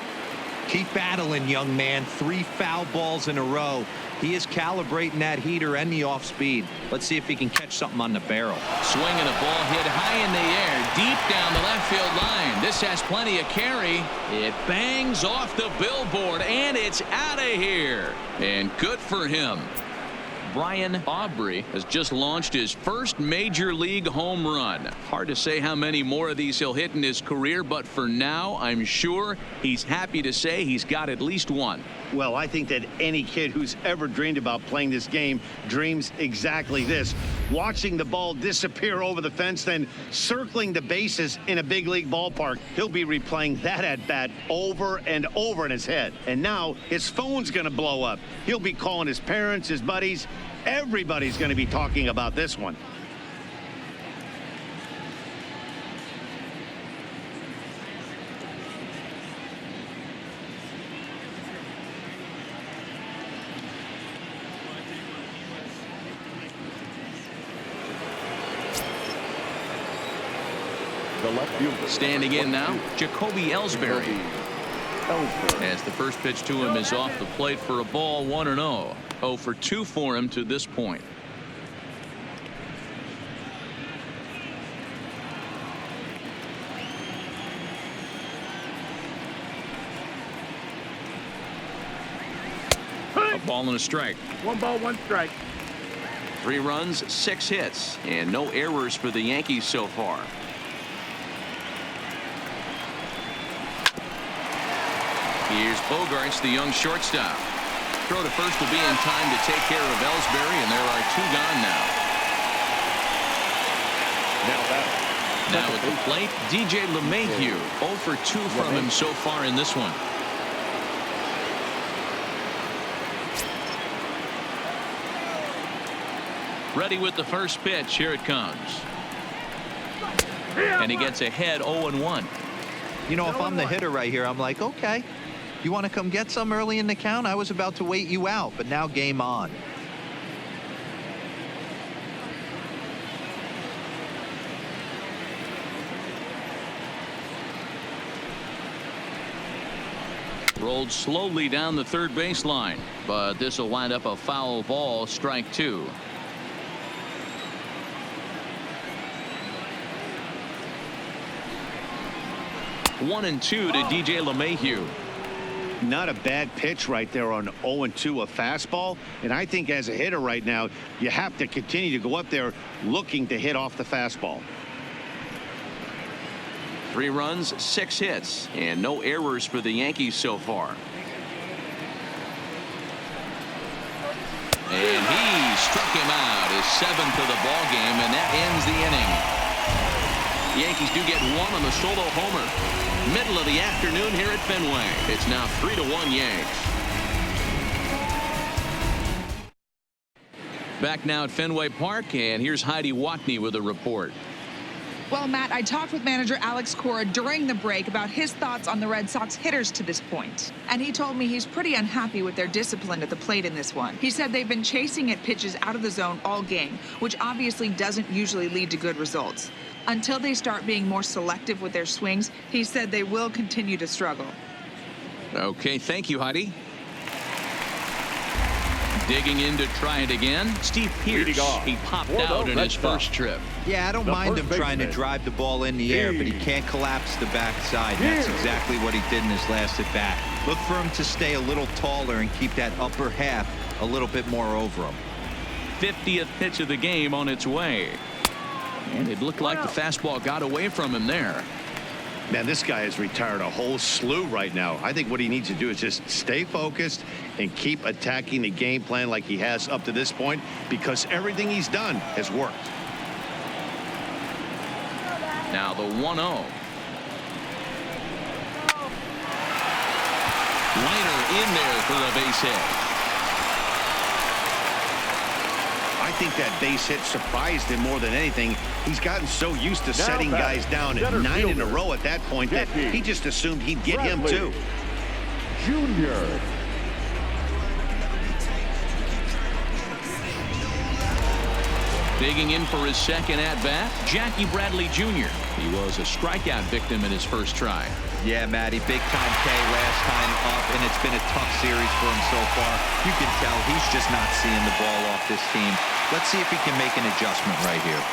Keep battling, young man. 3 foul balls in a row. He is calibrating that heater and the off speed. Let's see if he can catch something on the barrel. Swinging a ball hit high in the air, deep down the left field line. This has plenty of carry. It bangs off the billboard, and it's out of here. And good for him. Brian Aubrey has just launched his first major league home run. Hard to say how many more of these he'll hit in his career, but for now, I'm sure he's happy to say he's got at least one. Well, I think that any kid who's ever dreamed about playing this game dreams exactly this. Watching the ball disappear over the fence, then circling the bases in a big league ballpark. He'll be replaying that at bat over and over in his head. And now his phone's going to blow up. He'll be calling his parents, his buddies. Everybody's going to be talking about this one. The left fielder. Standing in now, Jacoby Ellsbury. As the first pitch to him is off the plate for a ball, 1-0. 0 for 2 for him to this point. A ball and a strike. 1 ball, 1 strike. 3 runs, 6 hits, and no errors for the Yankees so far. Here's Bogarts, the young shortstop. Throw to first will be in time to take care of Ellsbury, and there are 2 gone now. Now at the plate, DJ LeMahieu. 0 for 2 from him so far in this one. Ready with the first pitch. Here it comes. And he gets ahead 0-1. You know, if I'm the hitter right here, I'm like, okay, you want to come get some early in the count? I was about to wait you out, but now game on. Rolled slowly down the third baseline, but this will wind up a foul ball, strike 2. One and 2 to DJ LeMahieu. Not a bad pitch right there on 0-2, a fastball. And I think as a hitter right now, you have to continue to go up there looking to hit off the fastball. 3 runs, 6 hits, and no errors for the Yankees so far. And he struck him out, his 7th of the ball game, and that ends the inning. The Yankees do get 1 on the solo homer. Middle of the afternoon here at Fenway. It's now 3-1 Yanks. Back now at Fenway Park, and here's Heidi Watney with a report. Well, Matt, I talked with manager Alex Cora during the break about his thoughts on the Red Sox hitters to this point. And he told me he's pretty unhappy with their discipline at the plate in this one. He said they've been chasing at pitches out of the zone all game, which obviously doesn't usually lead to good results. Until they start being more selective with their swings, he said they will continue to struggle. Okay, thank you, Heidi. Digging in to try it again, Steve Pierce. He popped out in his first trip. Yeah, I don't mind him trying to drive the ball in the air, but he can't collapse the backside. That's exactly what he did in his last at bat. Look for him to stay a little taller and keep that upper half a little bit more over him. 50th pitch of the game on its way. And it looked like the fastball got away from him there. Man, this guy has retired a whole slew right now. I think what he needs to do is just stay focused and keep attacking the game plan like he has up to this point, because everything he's done has worked. Now the 1-0. Liner in there for a base hit. I think that base hit surprised him more than anything. He's gotten so used to setting guys down at 9 in a row at that point that he just assumed he'd get him too. Junior. Digging in for his second at-bat, Jackie Bradley Jr. He was a strikeout victim in his first try. Yeah, Matty, big-time K last time up, and it's been a tough series for him so far. You can tell he's just not seeing the ball off this team. Let's see if he can make an adjustment right here.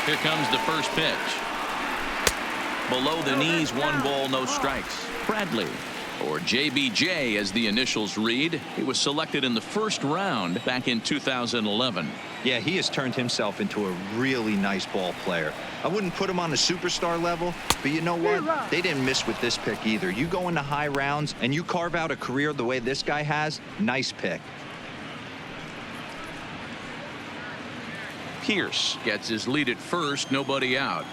Here comes the first pitch. Below the knees, 1 ball, no strikes. Bradley, or JBJ as the initials read. He was selected in the first round back in 2011. Yeah, he has turned himself into a really nice ball player. I wouldn't put him on the superstar level, but you know what? They didn't miss with this pick either. You go into high rounds and you carve out a career the way this guy has, nice pick. Pierce gets his lead at first, nobody out.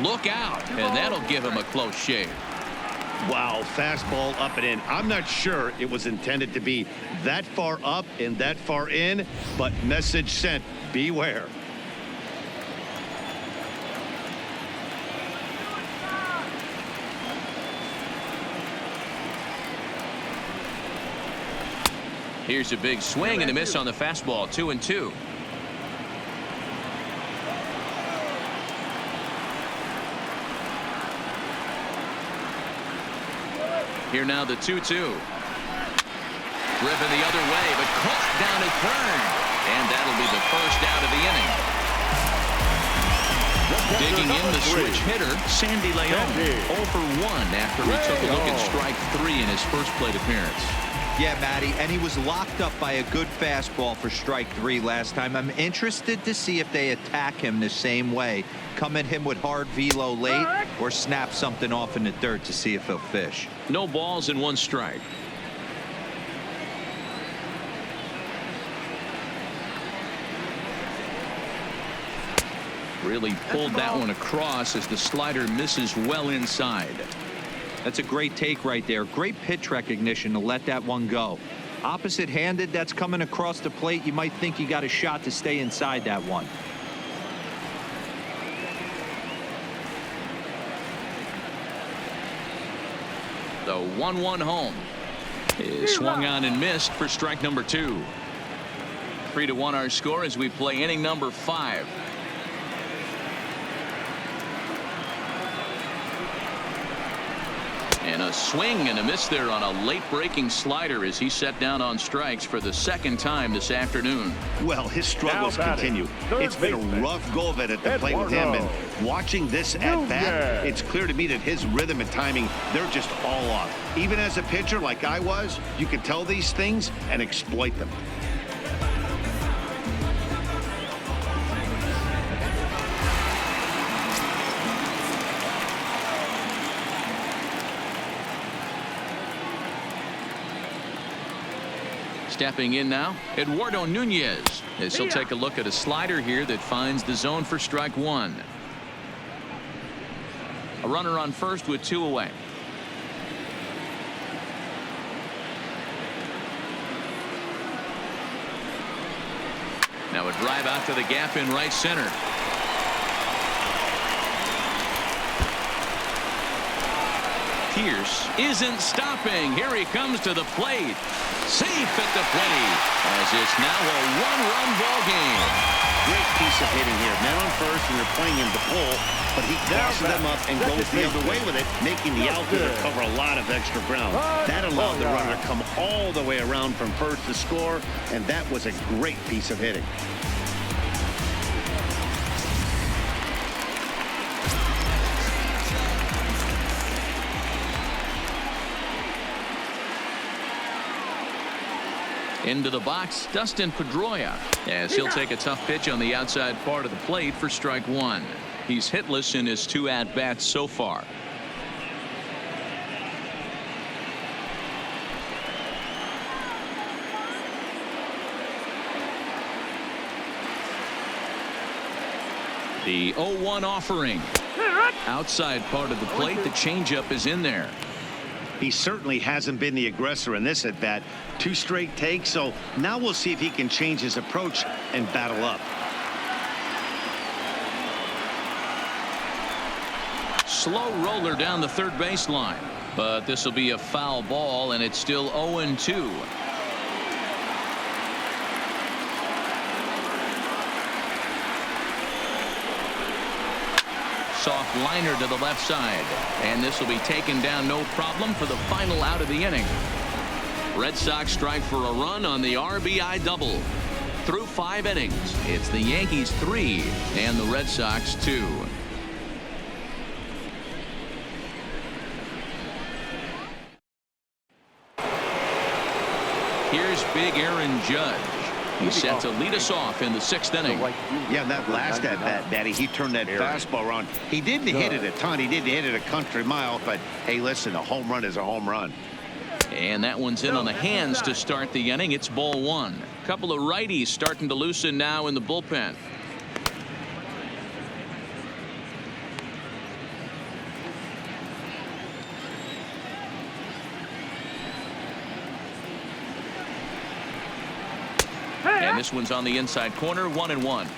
Look out, and that'll give him a close shave. Wow, fastball up and in. I'm not sure it was intended to be that far up and that far in, but message sent, beware. Here's a big swing and a miss on the fastball, 2-2. Here now the 2-2. Driven the other way, but caught down at third. And that'll be the first out of the inning. Digging in the switch hitter, Sandy Leon. 0 for 1 after he took a look at strike 3 in his first plate appearance. Yeah, Matty, and he was locked up by a good fastball for strike 3 last time. I'm interested to see if they attack him the same way. Come at him with hard velo late or snap something off in the dirt to see if he'll fish. No balls and 1 strike. Really pulled that one across as the slider misses well inside. That's a great take right there. Great pitch recognition to let that one go. Opposite-handed, that's coming across the plate. You might think you got a shot to stay inside that one. The 1-1 home is swung on and missed for strike number 2. 3-1 our score as we play inning number 5. And a swing and a miss there on a late breaking slider as he set down on strikes for the second time this afternoon. Well, his struggles continue. It's been a rough go of it at the plate with him, and watching this at bat, it's clear to me that his rhythm and timing, they're just all off. Even as a pitcher like I was, you can tell these things and exploit them. Stepping in now, Eduardo Nunez, as he'll take a look at a slider here that finds the zone for strike 1. A runner on first with 2 away. Now a drive out to the gap in right center. Pierce isn't stopping. Here he comes to the plate. Safe at the plate as it's now a 1-run ball game. Great piece of hitting here. Man on first, and they're playing him to pull, but he crosses them up and goes the other way with it, making the outfielder cover a lot of extra ground. That allowed the runner to come all the way around from first to score, and that was a great piece of hitting. Into the box, Dustin Pedroia, as he'll take a tough pitch on the outside part of the plate for strike 1. He's hitless in his 2 at-bats so far. The 0-1 offering. Outside part of the plate, the changeup is in there. He certainly hasn't been the aggressor in this at-bat. 2 straight takes, so now we'll see if he can change his approach and battle up. slow roller down the third baseline. But this will be a foul ball, and it's still 0-2. Soft liner to the left side, and this will be taken down no problem for the final out of the inning. Red Sox strike for a run on the RBI double. Through 5 innings, it's the Yankees 3 and the Red Sox 2. Here's big Aaron Judge. He's set to lead us off in the 6th inning. Yeah, that last at bat, Daddy, he turned that fastball around. He didn't hit it a ton. He didn't hit it a country mile. But, hey, listen, a home run is a home run. And that one's in on the hands to start the inning. It's ball 1. A couple of righties starting to loosen now in the bullpen. And this one's on the inside corner, 1-1.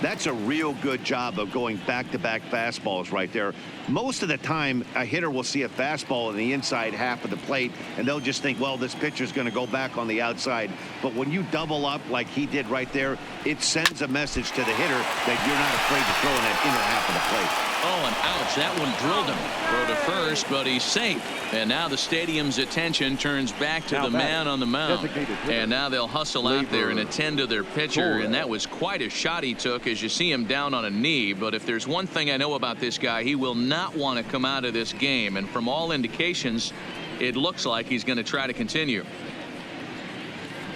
That's a real good job of going back-to-back fastballs right there. Most of the time, a hitter will see a fastball in the inside half of the plate, and they'll just think, well, this pitcher's going to go back on the outside. But when you double up like he did right there, it sends a message to the hitter that you're not afraid to throw in that inner half of the plate. Oh, and ouch, that one drilled him. Throw to first, but he's safe. And now the stadium's attention turns back to the man on the mound. And now they'll hustle out there and attend to their pitcher. And that was quite a shot he took as you see him down on a knee. But if there's one thing I know about this guy, he will not want to come out of this game. And from all indications, it looks like he's going to try to continue.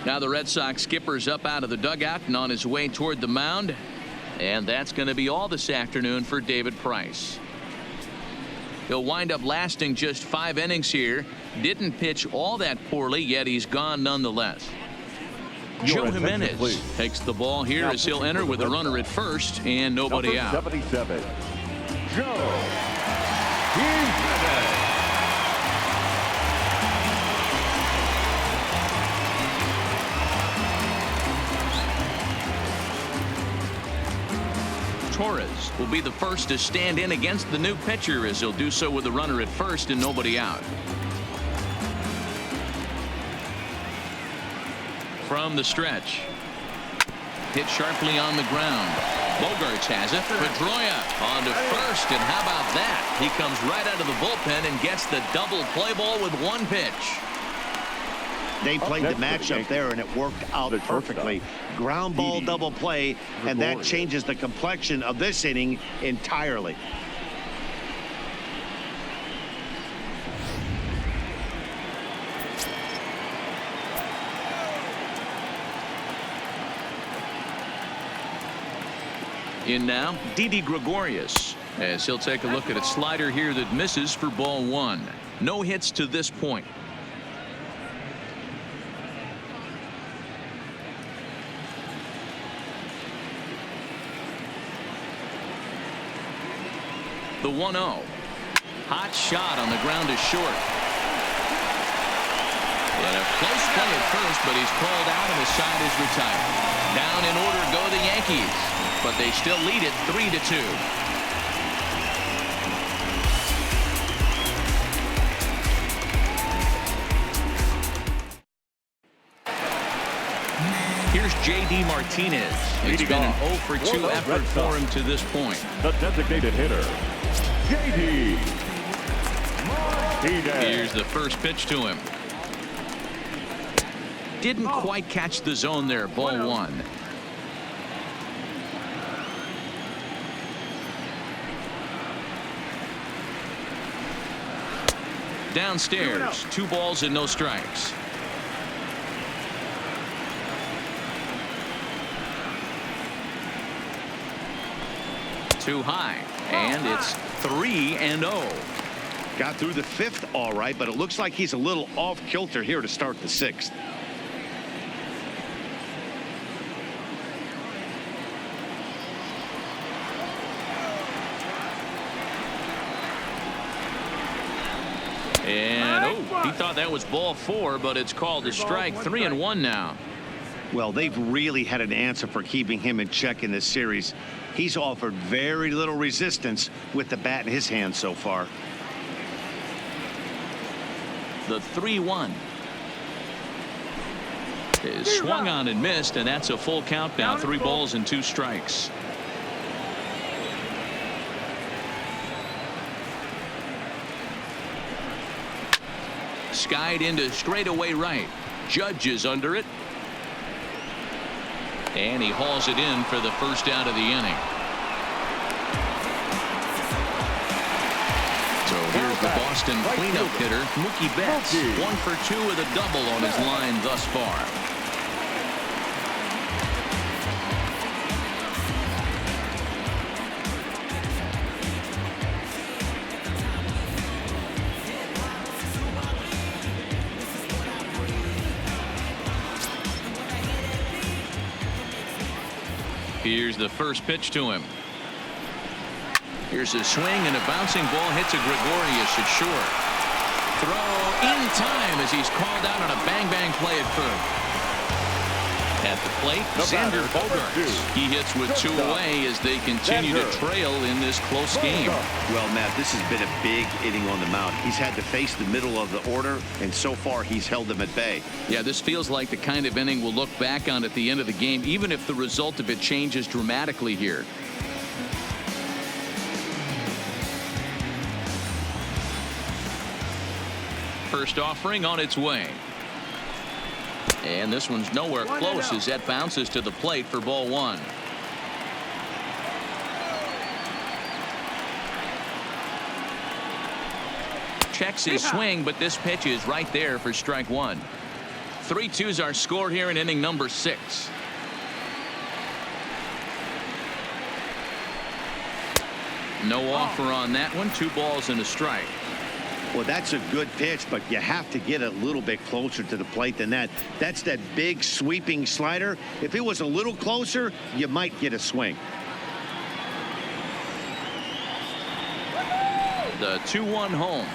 Now the Red Sox skipper's up out of the dugout and on his way toward the mound. And that's going to be all this afternoon for David Price. He'll wind up lasting just 5 innings here. Didn't pitch all that poorly, yet he's gone nonetheless. Joe Jimenez takes the ball here as he'll enter with a runner at first and nobody out. 77, Joe Jimenez. Torres will be the first to stand in against the new pitcher as he'll do so with a runner at first and nobody out. From the stretch. Hit sharply on the ground. Bogarts has it. Pedroia on to first, and how about that? He comes right out of the bullpen and gets the double play ball with 1 pitch. They played the matchup there, and it worked out perfectly. Ground ball double play, and that changes the complexion of this inning entirely. In now, Didi Gregorius, as he'll take a look at a slider here that misses for ball 1. No hits to this point. The 1-0. Hot shot on the ground is short. And a close play at first, but he's called out and the side is retired. Down in order go the Yankees, but they still lead it 3-2. Here's J.D. Martinez. It's been an 0-for-2 effort for him to this point. The designated hitter, J.D. Martinez. Here's the first pitch to him. Didn't quite catch the zone there. Ball 1. Downstairs, 2 balls and no strikes. Too high, and it's 3-0. Got through the 5th all right, but it looks like he's a little off kilter here to start the 6th. And he thought that was ball 4, but it's called a strike. 3-1 now. Well, they've really had an answer for keeping him in check in this series. he's offered very little resistance with the bat in his hand so far. The 3-1 is swung on and missed, and that's a full count now. 3 balls and 2 strikes. Skied into straightaway right. Judge is under it. And he hauls it in for the first out of the inning. So here's the Boston cleanup hitter, Mookie Betts. 1 for 2 with a double on his line thus far. Here's the first pitch to him. Here's a swing, and a bouncing ball hits a Gregorius at short. Throw in time as he's called out on a bang-bang play at first. At the plate, Xander Bogaerts. He hits with 2 away as they continue to trail in this close game. Well, Matt, this has been a big inning on the mound. He's had to face the middle of the order, and so far he's held them at bay. Yeah, this feels like the kind of inning we'll look back on at the end of the game, even if the result of it changes dramatically here. First offering on its way. And this one's nowhere close as that bounces to the plate for ball 1. Checks his swing, but this pitch is right there for strike 1. 3-2's our score here in inning number 6. No offer on that one. 2 balls and a strike. Well, that's a good pitch, but you have to get a little bit closer to the plate than that. That's that big sweeping slider. If it was a little closer, you might get a swing. The 2-1 home.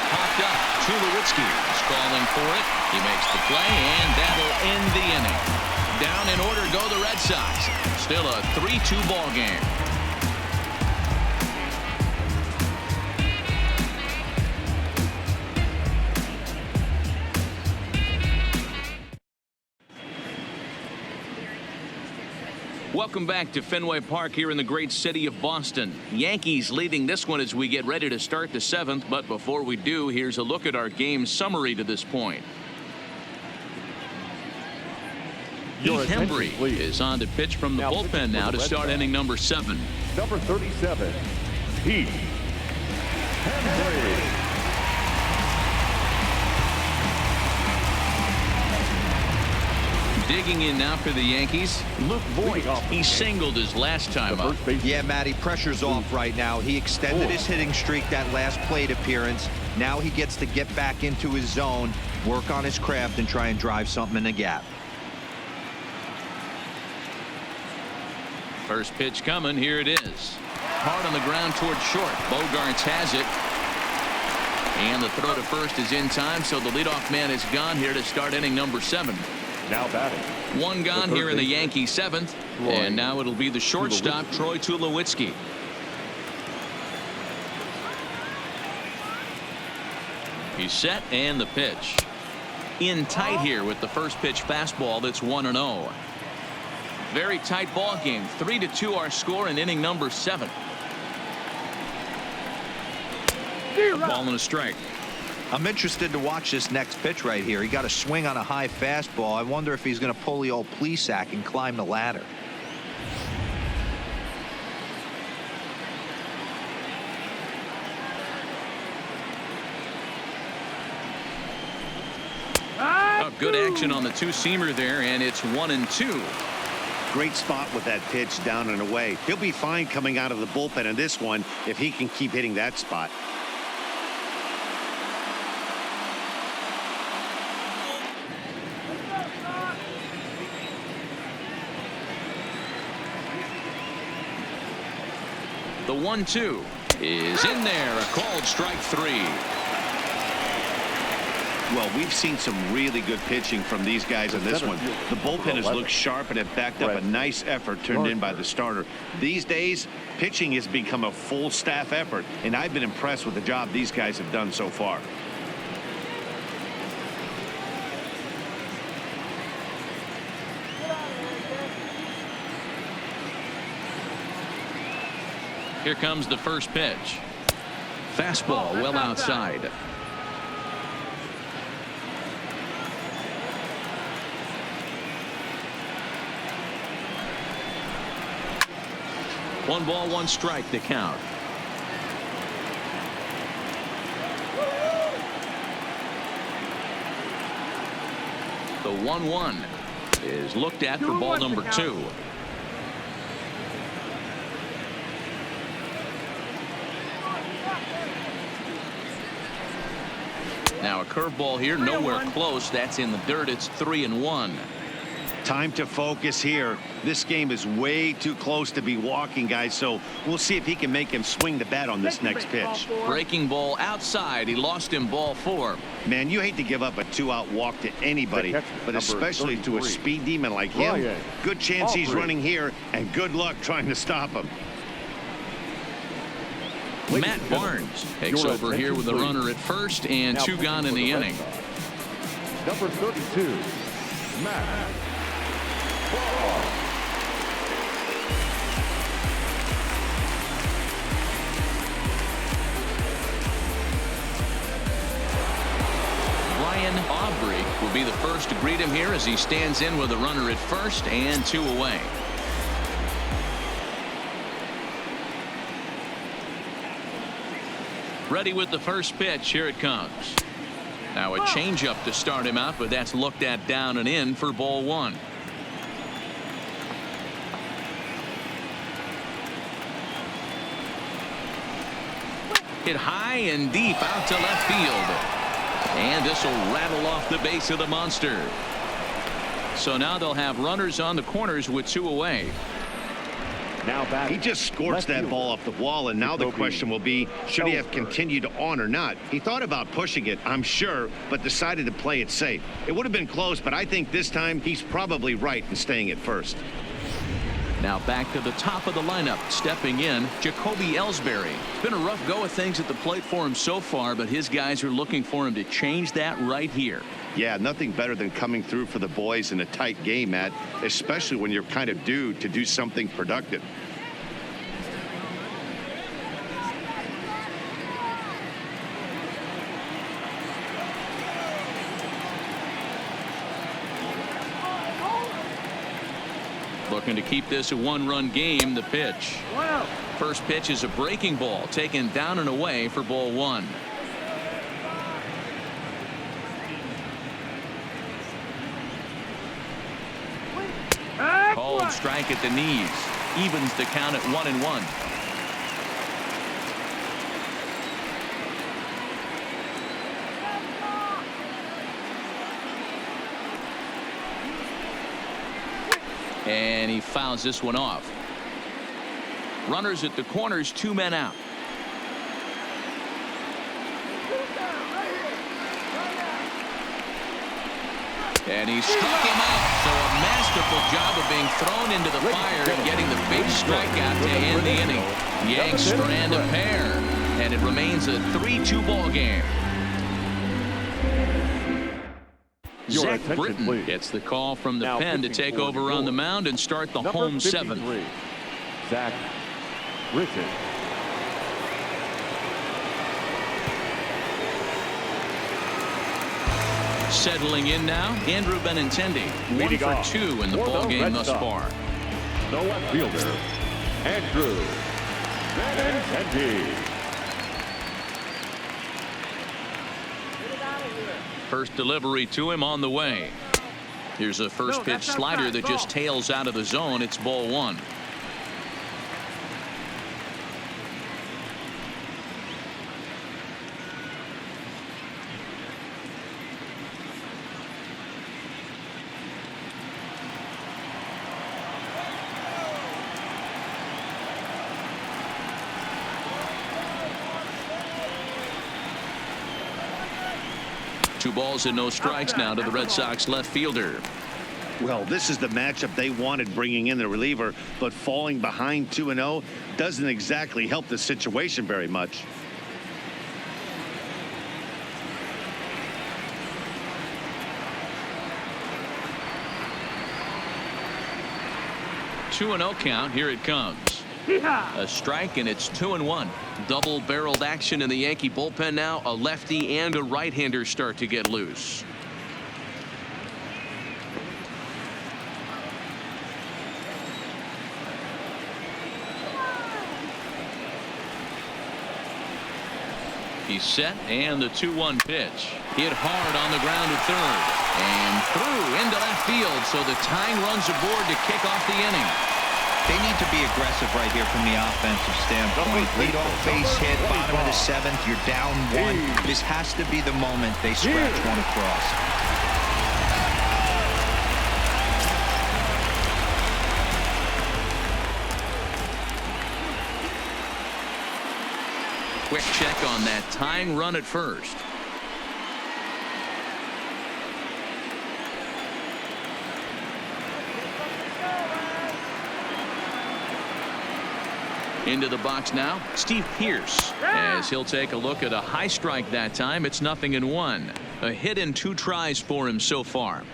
Popped up. Tulowitzki is calling for it. He makes the play, and that'll end the inning. Down in order go the Red Sox. Still a 3-2 ball game. Welcome back to Fenway Park here in the great city of Boston. Yankees leading this one as we get ready to start the 7th. But before we do, here's a look at our game summary to this point. Heath Hembree is on to pitch from the bullpen now to start inning number 7. Number 37, Heath Hembree. Digging in now for the Yankees, Luke Voigt. He singled his last time up. Yeah, Matty, pressure's off right now. He extended his hitting streak that last plate appearance. Now he gets to get back into his zone, work on his craft, and try and drive something in the gap. First pitch coming. Here it is. Hard on the ground towards short. Bogaerts has it. And the throw to first is in time, so the leadoff man is gone here to start inning number 7. Now batting. 1 gone here in the Yankee 7th. And now it'll be the shortstop, Troy Tulowitzki. He's set, and the pitch. In tight here with the first pitch fastball that's 1-0. Very tight ball game. 3-2 our score in inning number 7. A ball and a strike. I'm interested to watch this next pitch right here. He got a swing on a high fastball. I wonder if he's going to pull the old Plesac and climb the ladder. Oh, good action on the 2-seamer there, and it's 1-2. Great spot with that pitch down and away. He'll be fine coming out of the bullpen in this one if he can keep hitting that spot. The 1-2 is in there. A called strike 3. Well, we've seen some really good pitching from these guys in this one. The bullpen has looked sharp and have backed up a nice effort turned in by the starter. These days, pitching has become a full staff effort, and I've been impressed with the job these guys have done so far. Here comes the first pitch. Fastball well outside. One ball, one strike to count. The 1-1 is looked at for ball number 2. Now a curveball here, nowhere close. That's in the dirt. It's 3-1. Time to focus here. This game is way too close to be walking, guys, so we'll see if he can make him swing the bat on this next pitch. Breaking ball outside. He lost him ball 4. Man, you hate to give up a 2-out walk to anybody, but especially to a speed demon like him. Good chance he's running here, and good luck trying to stop him. Matt Barnes takes over here with a runner at first and 2 gone in the inning. Number 32, Matt. Ryan Aubrey will be the first to greet him here as he stands in with a runner at first and 2 away. Ready with the first pitch. Here it comes. Now a changeup to start him out, but that's looked at down and in for ball 1. Hit high and deep out to left field. And this will rattle off the base of the monster. So now they'll have runners on the corners with 2 away. He just scorched that ball off the wall, and now the question will be, should he have continued on or not? He thought about pushing it, I'm sure, but decided to play it safe. It would have been close, but I think this time he's probably right in staying at first. Now back to the top of the lineup. Stepping in, Jacoby Ellsbury. It's been a rough go of things at the plate for him so far, but his guys are looking for him to change that right here. Yeah, nothing better than coming through for the boys in a tight game, Matt, especially when you're kind of due to do something productive. Looking to keep this a 1-run game. The pitch. First pitch is a breaking ball taken down and away for ball 1. Called strike at the knees. Evens the count at 1-1. And he fouls this one off. Runners at the corners, 2 men out. And he struck him out. So a masterful job of being thrown into the fire and getting the big strikeout to end the inning. Yanks strand a pair, and it remains a 3-2 ball game. Zach Britton gets the call from the pen to take over on the mound and start the home 7th. Zach Britton. Settling in now, Andrew Benintendi. 1 for 2 in the ball game thus far. The left fielder, Andrew Benintendi. First delivery to him on the way. Here's a first pitch slider that just tails out of the zone. It's ball 1. 2 balls and no strikes now to the Red Sox left fielder. Well, this is the matchup they wanted, bringing in the reliever, but falling behind 2-0 doesn't exactly help the situation very much. Two 2-0 count. Here it comes. A strike, and it's 2-1. Double-barreled action in the Yankee bullpen now. A lefty and a right-hander start to get loose. He's set, and the 2-1 pitch. Hit hard on the ground to third. And through into left field, so the tying runs aboard to kick off the inning. They need to be aggressive right here from the offensive standpoint. Leadoff base hit, bottom of the 7th. You're down 1. This has to be the moment they scratch one across. Quick check on that tying run at first. Into the box now, Steve Pearce, as he'll take a look at a high strike that time. It's 0-1. A hit in 2 tries for him so far.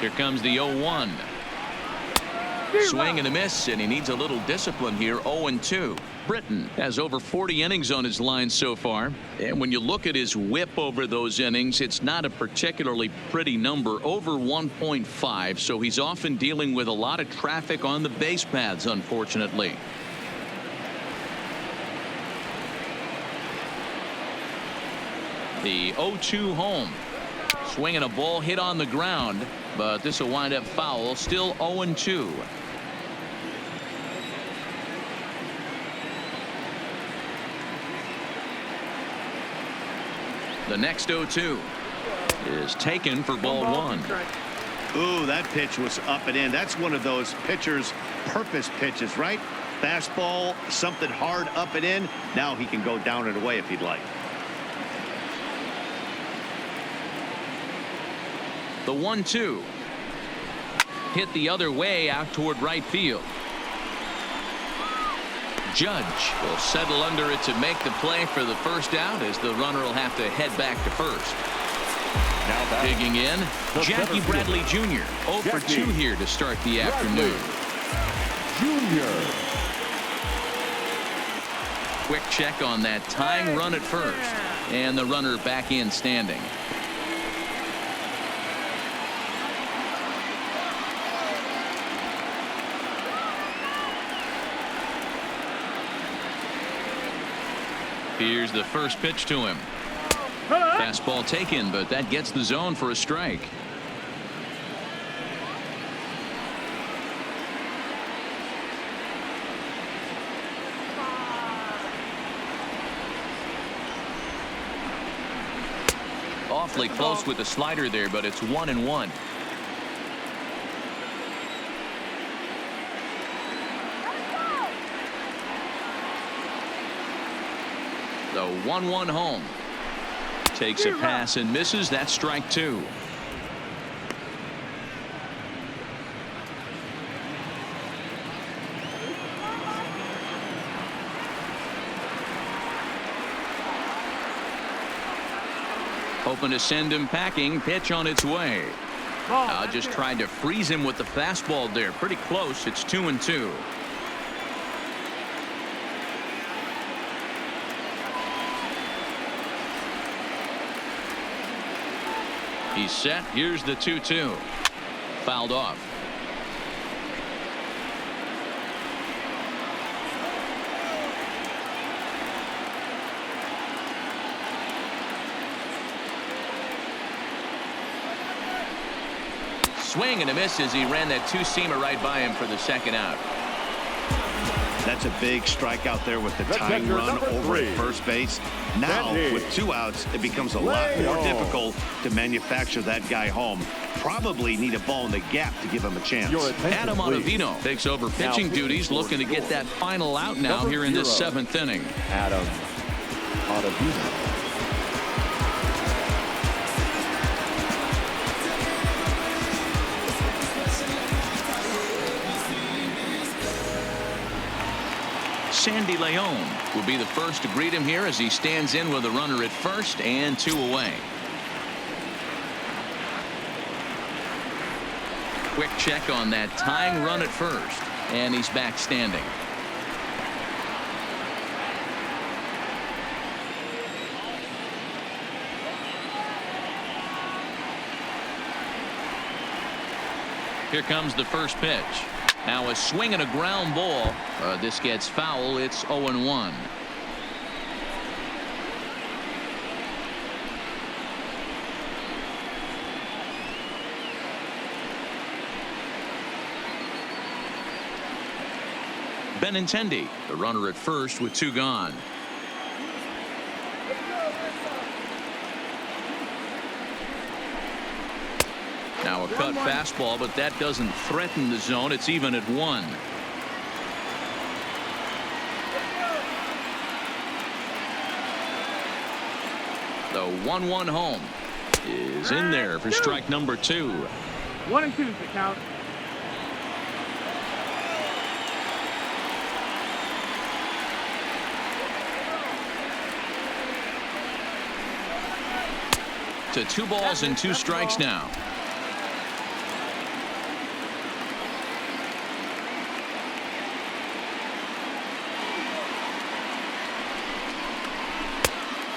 Here comes the 0-1. Swing and a miss, and he needs a little discipline here. 0-2. Britton has over 40 innings on his line so far, and when you look at his whip over those innings, it's not a particularly pretty number, over 1.5, so he's often dealing with a lot of traffic on the base paths, unfortunately. The 0-2 home. Swinging a ball hit on the ground, but this will wind up foul. Still 0-2. The next 0-2 is taken for ball 1. Ooh, that pitch was up and in. That's one of those pitchers' purpose pitches, right? Fastball, something hard up and in. Now he can go down and away if he'd like. The 1-2 hit the other way out toward right field. Judge will settle under it to make the play for the first out, as the runner will have to head back to first. Now digging in, Jackie Bradley Jr. 0 for 2 here to start the afternoon. Jr. Quick check on that tying run at first, and the runner back in standing. Here's the first pitch to him. Fastball taken, but that gets the zone for a strike. Awfully close with the slider there, but it's 1-1. The 1-1 home. Takes a pass and misses. That's strike 2. Hoping to send him packing. Pitch on its way. Just tried to freeze him with the fastball there. Pretty close. It's 2-2. He's set. Here's the 2-2. Fouled off. Swing and a miss as he ran that 2-seamer right by him for the second out. That's a big strikeout there with the tying run over at first base. Now, with 2 outs, it becomes a lot more difficult to manufacture that guy home. Probably need a ball in the gap to give him a chance. Adam Ottavino takes over pitching duties, looking to get that final out now here in this 7th inning. Adam Ottavino. Sandy Leon will be the first to greet him here as he stands in with a runner at first and 2 away. Quick check on that tying run at first, and he's back standing. Here comes the first pitch. Now a swing and a ground ball. This gets foul. It's 0-1. Benintendi, the runner at first with 2 gone. Now a cut fastball, but that doesn't threaten the zone. It's even at 1. The 1-1 home is in there for strike number 2. 1 and 2 is the count. To 2 balls and 2 strikes now.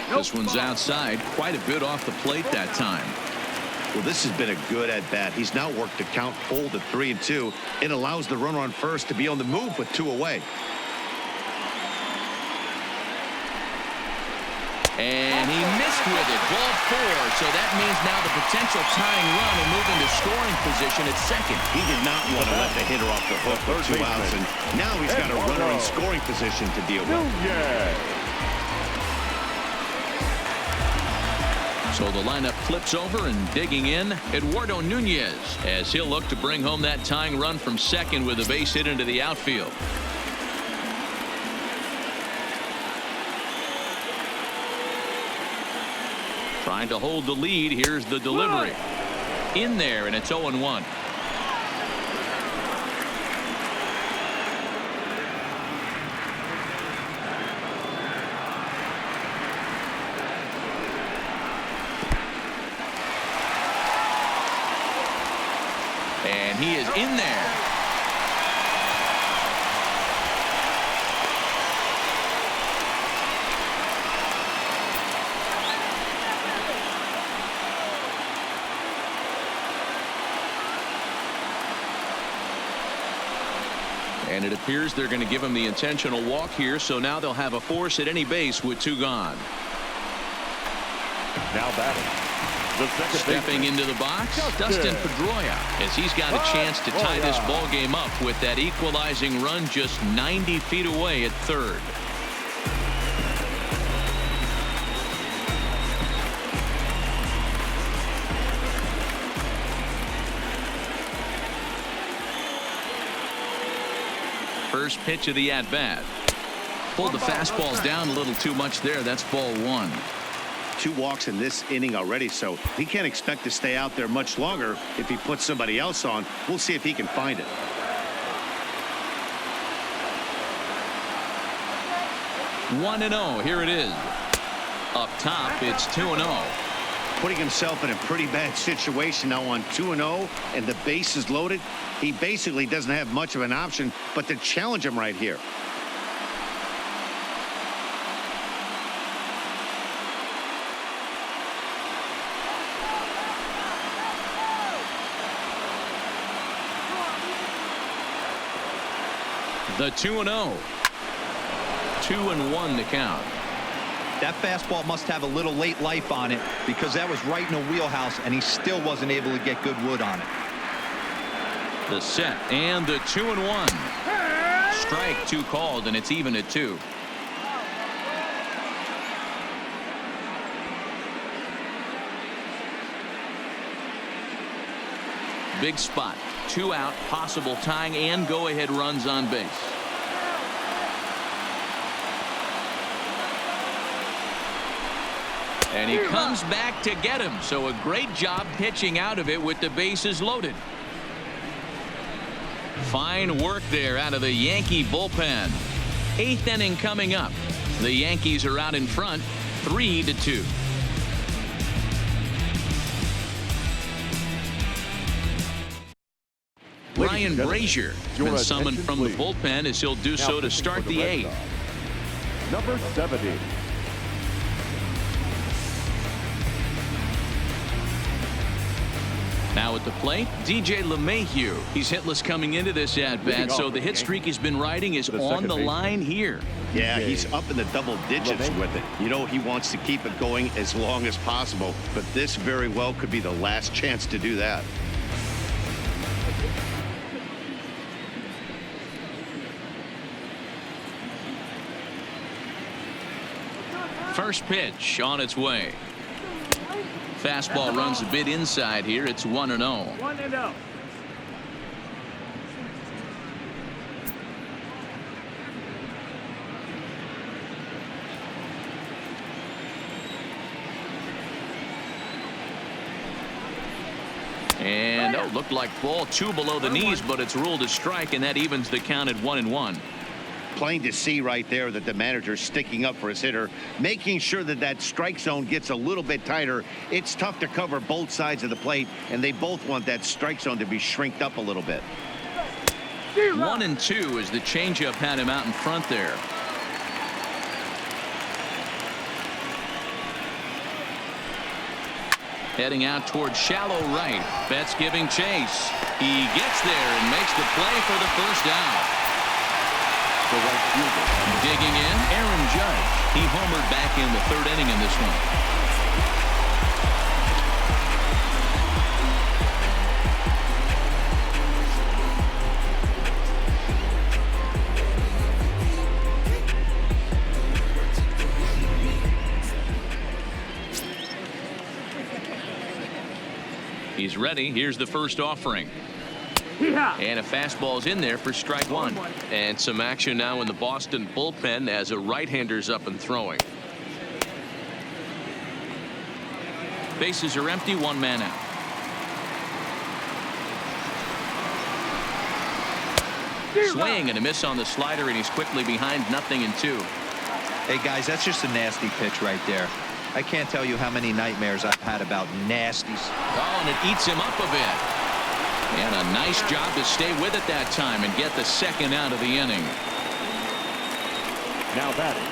This one's outside, quite a bit off the plate that time. Well, this has been a good at-bat. He's now worked the count full to 3-2. It allows the runner on first to be on the move with 2 away. And he missed with it. Ball 4. So that means now the potential tying run will move into scoring position at second. He did not want to let the hitter off the hook with 2 outs, and now he's got a runner in scoring position to deal with. So the lineup flips over, and digging in, Eduardo Nunez, as he'll look to bring home that tying run from second with a base hit into the outfield. Trying to hold the lead. Here's the delivery. In there, and it's 0-1. And he is in there. And it appears they're going to give him the intentional walk here, so now they'll have a force at any base with 2 gone. Now batting. Stepping into the box, Dustin Pedroia, as he's got a chance to tie this ball game up with that equalizing run just 90 feet away at third. First pitch of the at-bat. Pulled the fastball down a little too much there. That's ball 1. 2 walks in this inning already, so he can't expect to stay out there much longer if he puts somebody else on. We'll see if he can find it. One and 0. Here it is. Up top, it's 2-0. Putting himself in a pretty bad situation now on 2-0, and the base is loaded. He basically doesn't have much of an option but to challenge him right here. The 2-0. 2-1 to count. That fastball must have a little late life on it because that was right in the wheelhouse, and he still wasn't able to get good wood on it. The set and the 2-1. Strike 2 called, and it's even at 2. Big spot. 2 out, possible tying and go-ahead runs on base. And he comes back to get him. So a great job pitching out of it with the bases loaded. Fine work there out of the Yankee bullpen. 8th inning coming up. The Yankees are out in front 3-2. Ryan Brazier been summoned from the bullpen as he'll do so to start the 8th. Number 70. Now at the plate, DJ LeMahieu. He's hitless coming into this at-bat, so the hit streak he's been riding is on the line here. Yeah, he's up in the double digits with it. You know, he wants to keep it going as long as possible, but this very well could be the last chance to do that. First pitch on its way. Fastball runs a bit inside here. It's 1-0. 1-0. And looked like ball 2 below the knees, but it's ruled a strike, and that evens the count at 1-1. Plain to see right there that the manager's sticking up for his hitter, making sure that that strike zone gets a little bit tighter. It's tough to cover both sides of the plate, and they both want that strike zone to be shrinked up a little bit. 1-2 as the changeup had him out in front there. Heading out towards shallow right. Betts giving chase. He gets there and makes the play for the first out. The right fielder. Digging in, Aaron Judge. He homered back in the 3rd inning in this one. He's ready. Here's the first offering. And a fastball's in there for strike 1. And some action now in the Boston bullpen as a right-hander's up and throwing. Bases are empty, 1 man out. Swing and a miss on the slider, and he's quickly behind 0-2. Hey guys, that's just a nasty pitch right there. I can't tell you how many nightmares I've had about nasties. Oh, and it eats him up a bit. And a nice job to stay with it that time and get the 2nd out of the inning. Now batting.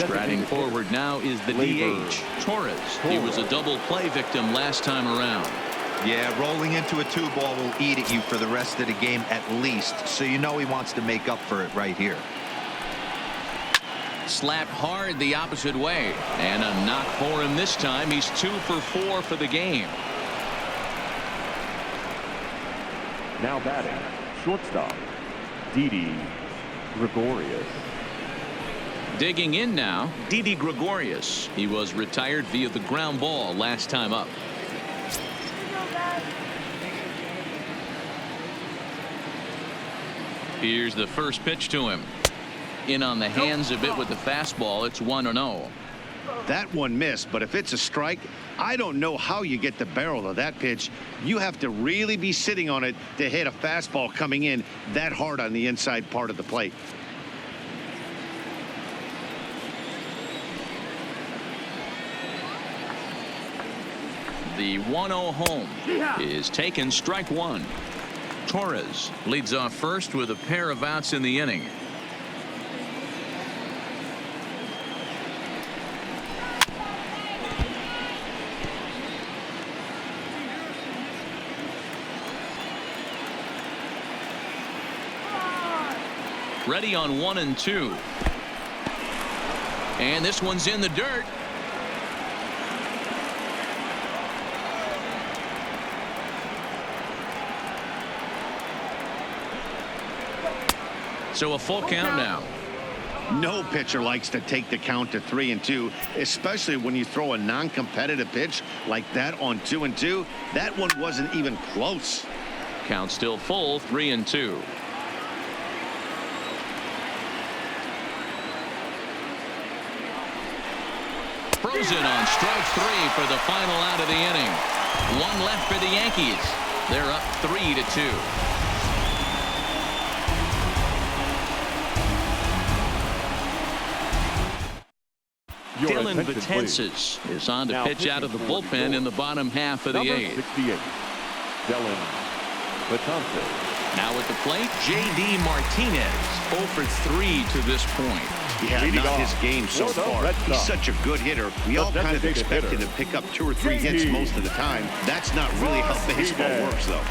Striding forward now is the DH, Torres. He was a double play victim last time around. Yeah, rolling into a 2-ball will eat at you for the rest of the game at least, so you know he wants to make up for it right here. Slapped hard the opposite way, and a knock for him this time. He's 2 for 4 for the game. Now batting, shortstop, Didi Gregorius. Digging in now, Didi Gregorius. He was retired via the ground ball last time up. Here's the first pitch to him. In on the hands a bit with the fastball. It's 1-0. That one missed, but if it's a strike, I don't know how you get the barrel of that pitch. You have to really be sitting on it to hit a fastball coming in that hard on the inside part of the plate. The 1-0 home is taken, strike 1. Torres leads off first with a pair of outs in the inning. Ready on 1-2. And this one's in the dirt. So a full count now. No pitcher likes to take the count to 3-2, especially when you throw a non-competitive pitch like that on 2-2. That one wasn't even close. Count still full, 3-2. Frozen on strike 3 for the final out of the inning. One left for the Yankees. They're up 3-2. Dylan Betances is on to pitch out of the bullpen in the bottom half of the 8th. 68, Dylan Betances. Now at the plate, J.D. Martinez, 0 for 3 to this point. Yeah, not his game so far. He's such a good hitter. We all kind of expect him to pick up 2 or 3 hits most of the time. That's not really how baseball works, though.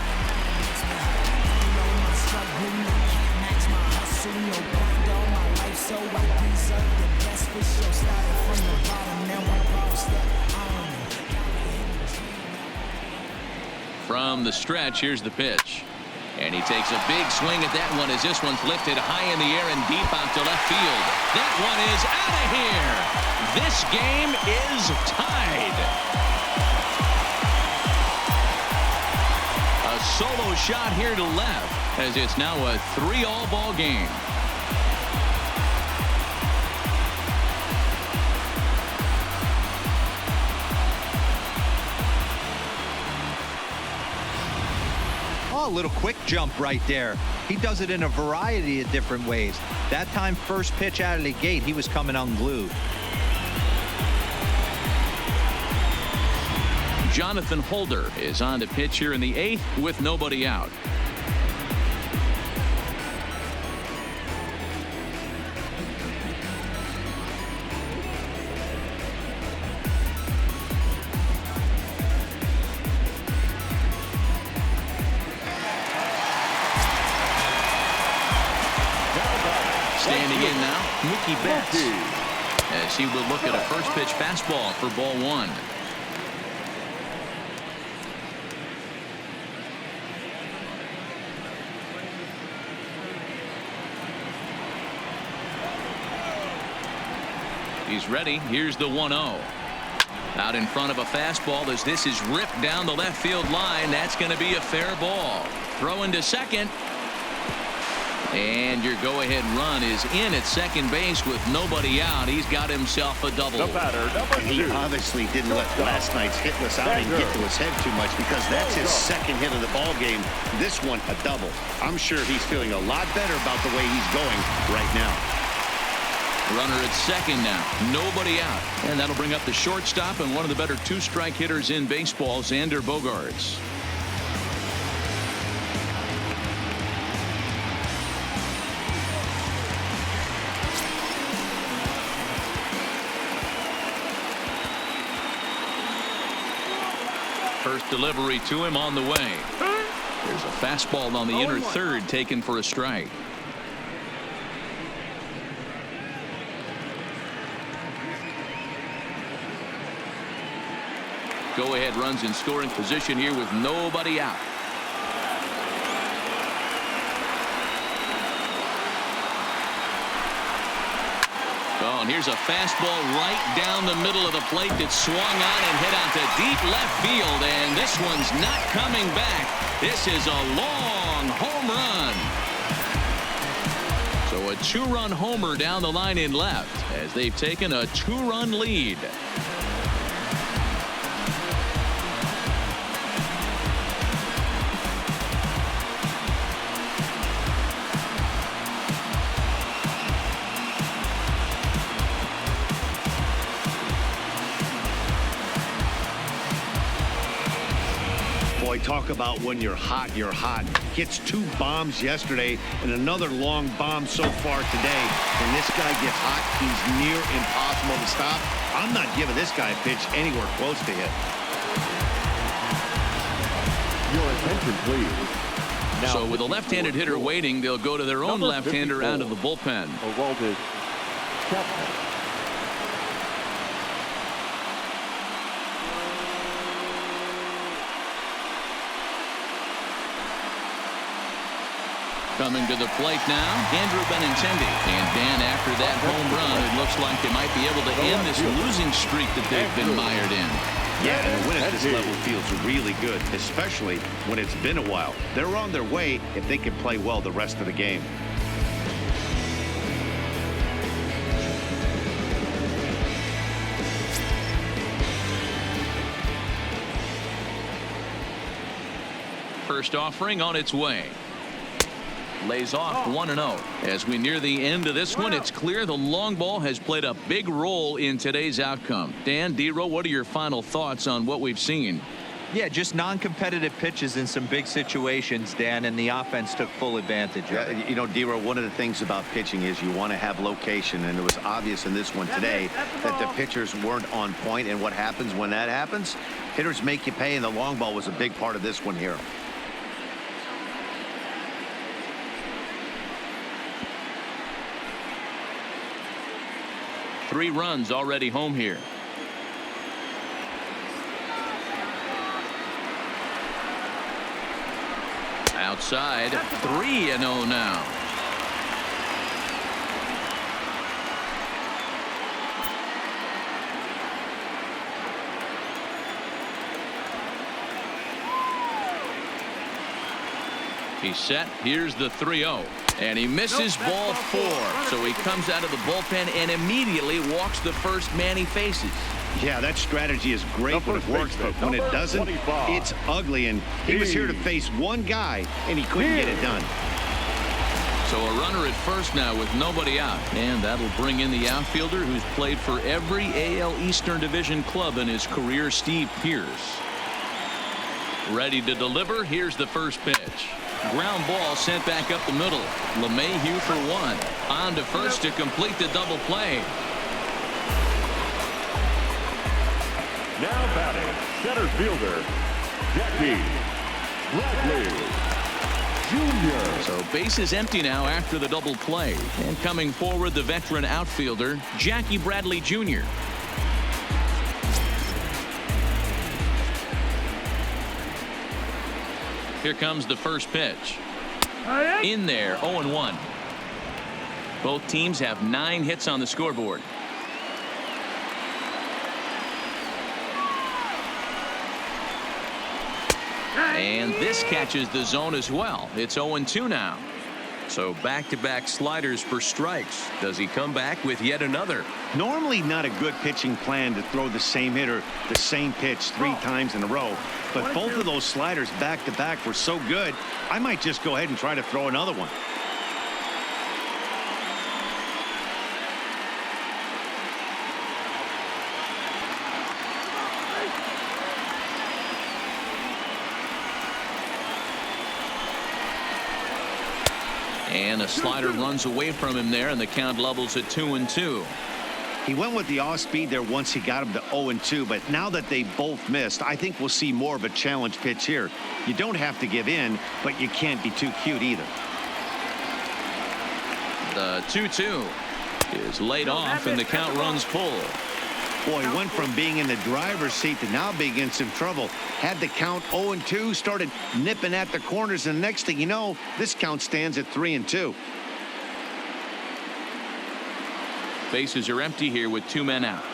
From the stretch, here's the pitch. And he takes a big swing at that one as this one's lifted high in the air and deep out to left field. That one is out of here. This game is tied. A solo shot here to left as it's now a 3-all ball game. A little quick jump right there. He does it in a variety of different ways. That time, first pitch out of the gate, he was coming unglued. Jonathan Holder is on to pitch here in the 8th with nobody out. Standing in now, Mookie Betts, as he will look at a first pitch fastball for ball 1. He's ready. Here's the 1-0. Out in front of a fastball as this is ripped down the left field line. That's going to be a fair ball. Throwing to second. And your go-ahead run is in at second base with nobody out. He's got himself a double. The batter, number 2. He obviously didn't let last night's hitless outing get to his head too much because that's his second hit of the ball game. This one, a double. I'm sure he's feeling a lot better about the way he's going right now. Runner at second now. Nobody out. And that'll bring up the shortstop and one of the better 2-strike hitters in baseball, Xander Bogaerts. First delivery to him on the way. There's a fastball on the inner third taken for a strike. Go-ahead runs in scoring position here with nobody out. Oh, and here's a fastball right down the middle of the plate that swung on and hit out to deep left field, and this one's not coming back. This is a long home run. So a 2-run homer down the line in left as they've taken a 2-run lead. Talk about when you're hot, you're hot. Gets 2 bombs yesterday and another long bomb so far today. When this guy gets hot, he's near impossible to stop. I'm not giving this guy a pitch anywhere close to hit. Your attention, please. Now, so with a left-handed hitter waiting, they'll go to their own left-hander out of the bullpen. Aroldis Chapman. Coming to the plate now, Andrew Benintendi. And Dan, after that home run, it looks like they might be able to end this losing streak that they've been mired in. Yeah, and a win at this level feels really good, especially when it's been a while. They're on their way if they can play well the rest of the game. First offering on its way. Lays off 1-0. As we near the end of this one, it's clear the long ball has played a big role in today's outcome. Dan, D-Row, what are your final thoughts on what we've seen? Yeah, just non-competitive pitches in some big situations, Dan, and the offense took full advantage of it. You know, D-Row, one of the things about pitching is you want to have location, and it was obvious in this one today that the pitchers weren't on point, and what happens when that happens? Hitters make you pay, and the long ball was a big part of this one here. Three runs already home here. Outside, 3-0 now. He's set. Here's the 3-0. And he misses ball 4. So he comes out of the bullpen and immediately walks the first man he faces. Yeah, that strategy is great when it works, but when it doesn't, it's ugly. And he was here to face one guy, and he couldn't get it done. So a runner at first now with nobody out. And that'll bring in the outfielder who's played for every AL Eastern Division club in his career, Steve Pearce. Ready to deliver. Here's the first pitch. Ground ball sent back up the middle. LeMahieu for 1. On to first to complete the double play. Now batting, center fielder, Jackie Bradley Jr. So bases empty now after the double play. And coming forward, the veteran outfielder, Jackie Bradley Jr. Here comes the first pitch. In there, 0-1. Both teams have 9 hits on the scoreboard. And this catches the zone as well. It's 0-2 now. So back-to-back sliders for strikes. Does he come back with yet another? Normally not a good pitching plan to throw the same hitter the same pitch 3 times in a row. But both of those sliders back-to-back were so good, I might just go ahead and try to throw another one. And a slider runs away from him there, and the count levels at 2-2. He went with the off speed there once he got him to 0-2, but now that they both missed, I think we'll see more of a challenge pitch here. You don't have to give in, but you can't be too cute either. The 2-2 is laid off, and the count runs full. Boy, he went from being in the driver's seat to now being in some trouble. Had the count 0-2, started nipping at the corners, and the next thing you know, this count stands at 3-2. Bases are empty here with 2 men out.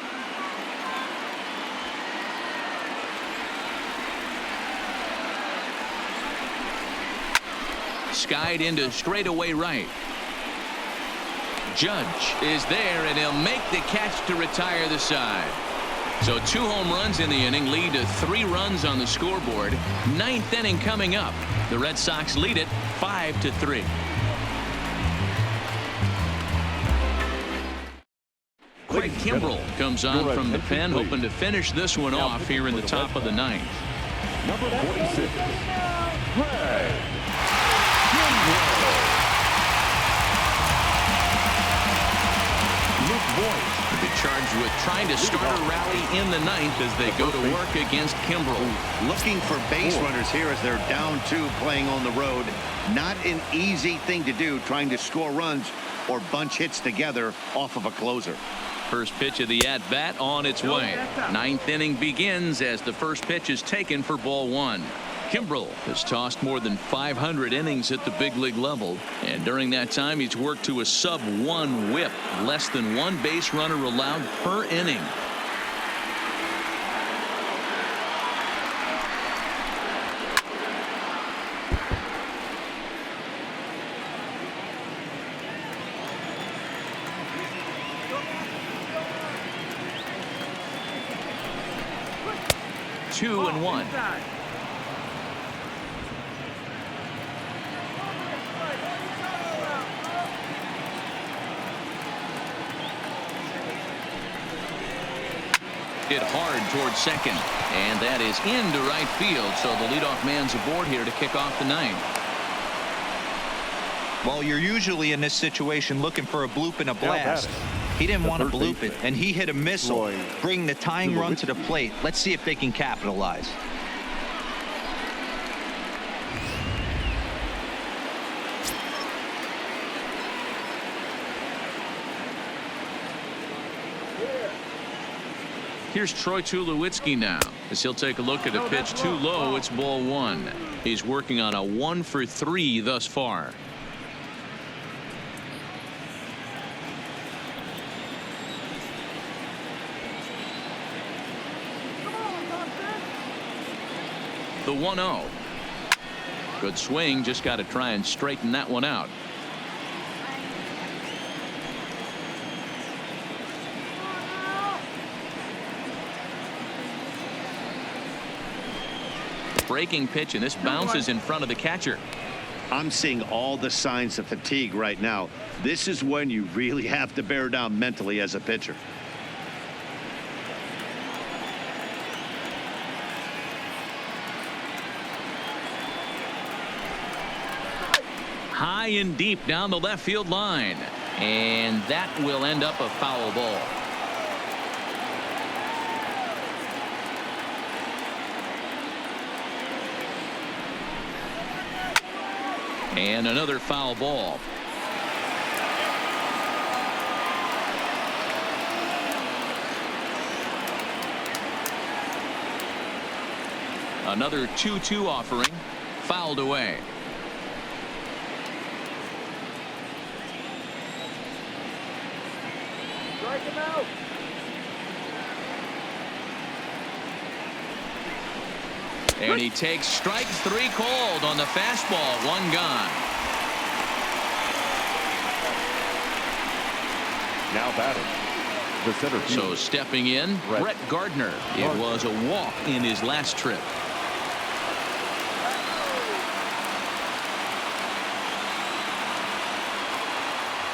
Skied into straightaway right. Judge is there, and he'll make the catch to retire the side. So 2 home runs in the inning lead to 3 runs on the scoreboard. 9th inning coming up. The Red Sox lead it 5-3. Craig Kimbrell comes on from the pen, hoping to finish this one off here in the top of the 9th. Number 46, Craig Kimbrell. Luke Voigt will be charged with trying to start a rally in the 9th as they go to work against Kimbrell. Looking for base runners here as they're down 2 playing on the road. Not an easy thing to do, trying to score runs or bunch hits together off of a closer. First pitch of the at-bat on its way. 9th inning begins as the first pitch is taken for ball 1. Kimbrel has tossed more than 500 innings at the big league level, and during that time he's worked to a sub-1 whip, less than one base runner allowed per inning. Two and one. Hit hard towards second, and that is into right field, so the leadoff man's aboard here to kick off the ninth. Well, you're usually in this situation looking for a bloop and a blast. He didn't want to bloop it, and he hit a missile, bringing the tying run to the plate. Let's see if they can capitalize. Here's Troy Tulowitzki now, as he'll take a look at a pitch too low. It's ball one. He's working on a 1 for 3 thus far. The 1-0. Good swing, just got to try and straighten that one out. Breaking pitch, and this bounces in front of the catcher. I'm seeing all the signs of fatigue right now. This is when you really have to bear down mentally as a pitcher. High and deep down the left field line, and that will end up a foul ball. And another foul ball. Another 2-2 offering, fouled away. Strike him out. And he takes strike 3 called on the fastball. 1 gone. Now batting, the center field. So stepping in, Brett Gardner. It was a walk in his last trip.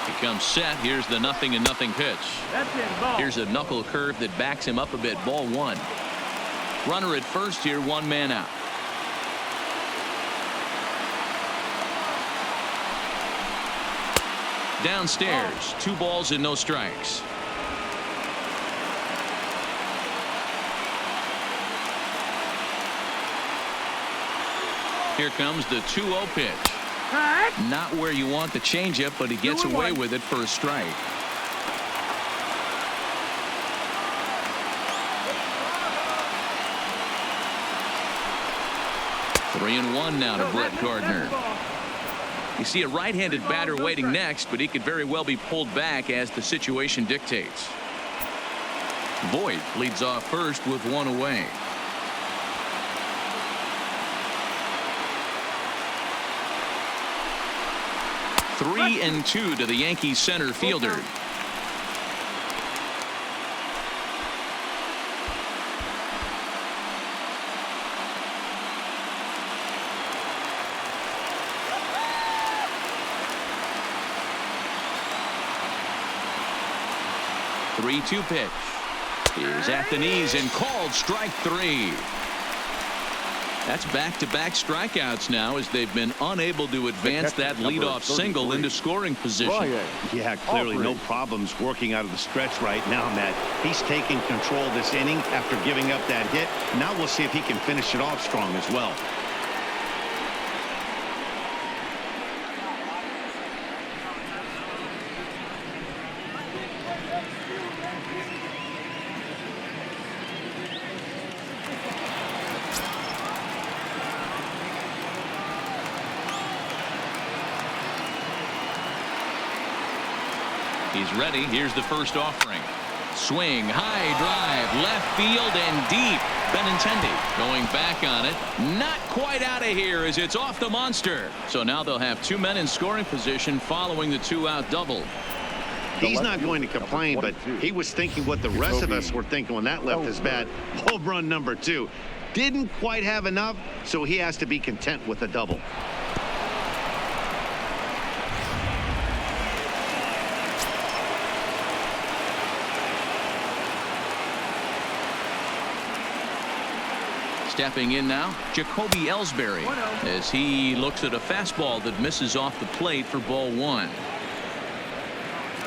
He comes set. Here's the 0-0 pitch. That's in ball. Here's a knuckle curve that backs him up a bit. Ball 1. Runner at first here, 1 man out. Downstairs, 2 balls and no strikes. Here comes the 2-0 pitch. Not where you want the changeup, but he gets away with it for a strike. Three and 1 now to Brett Gardner. You see a right-handed batter waiting next, but he could very well be pulled back as the situation dictates. Voit leads off first with 1 away. Three and 2 to the Yankees center fielder. The 3-2 pitch is at the knees and called strike 3. That's back-to-back strikeouts now as they've been unable to advance that leadoff single into scoring position. Yeah, clearly no problems working out of the stretch right now, Matt. He's taking control of this inning after giving up that hit. Now we'll see if he can finish it off strong as well. He's ready. Here's the first offering. Swing, high drive, left field and deep. Benintendi going back on it. Not quite out of here as it's off the monster. So now they'll have 2 men in scoring position following the 2-out double. He's not going to complain, but he was thinking what the rest of us were thinking when that left his bat. Home run number 2. Didn't quite have enough, so he has to be content with a double. Stepping in now, Jacoby Ellsbury, as he looks at a fastball that misses off the plate for ball 1.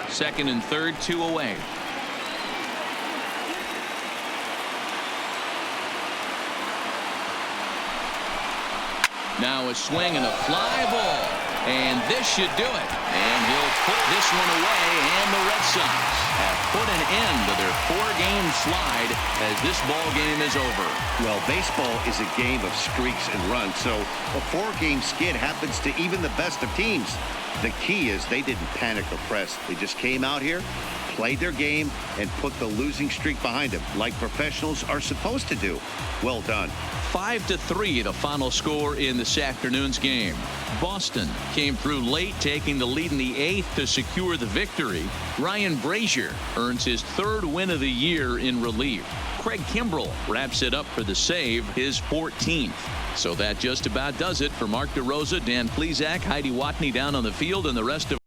Second and third, 2 away. Now a swing and a fly ball. And this should do it. And he'll put this one away, and the Red Sox have put an end to their 4-game slide as this ball game is over. Well, baseball is a game of streaks and runs, so a 4-game skid happens to even the best of teams. The key is they didn't panic or press. They just came out here, played their game, and put the losing streak behind them, like professionals are supposed to do. Well done. 5-3 the final score in this afternoon's game. Boston came through late, taking the lead in the 8th to secure the victory. Ryan Brazier earns his 3rd win of the year in relief. Craig Kimbrell wraps it up for the save, his 14th. So that just about does it for Mark DeRosa, Dan Plesac, Heidi Watney down on the field, and the rest of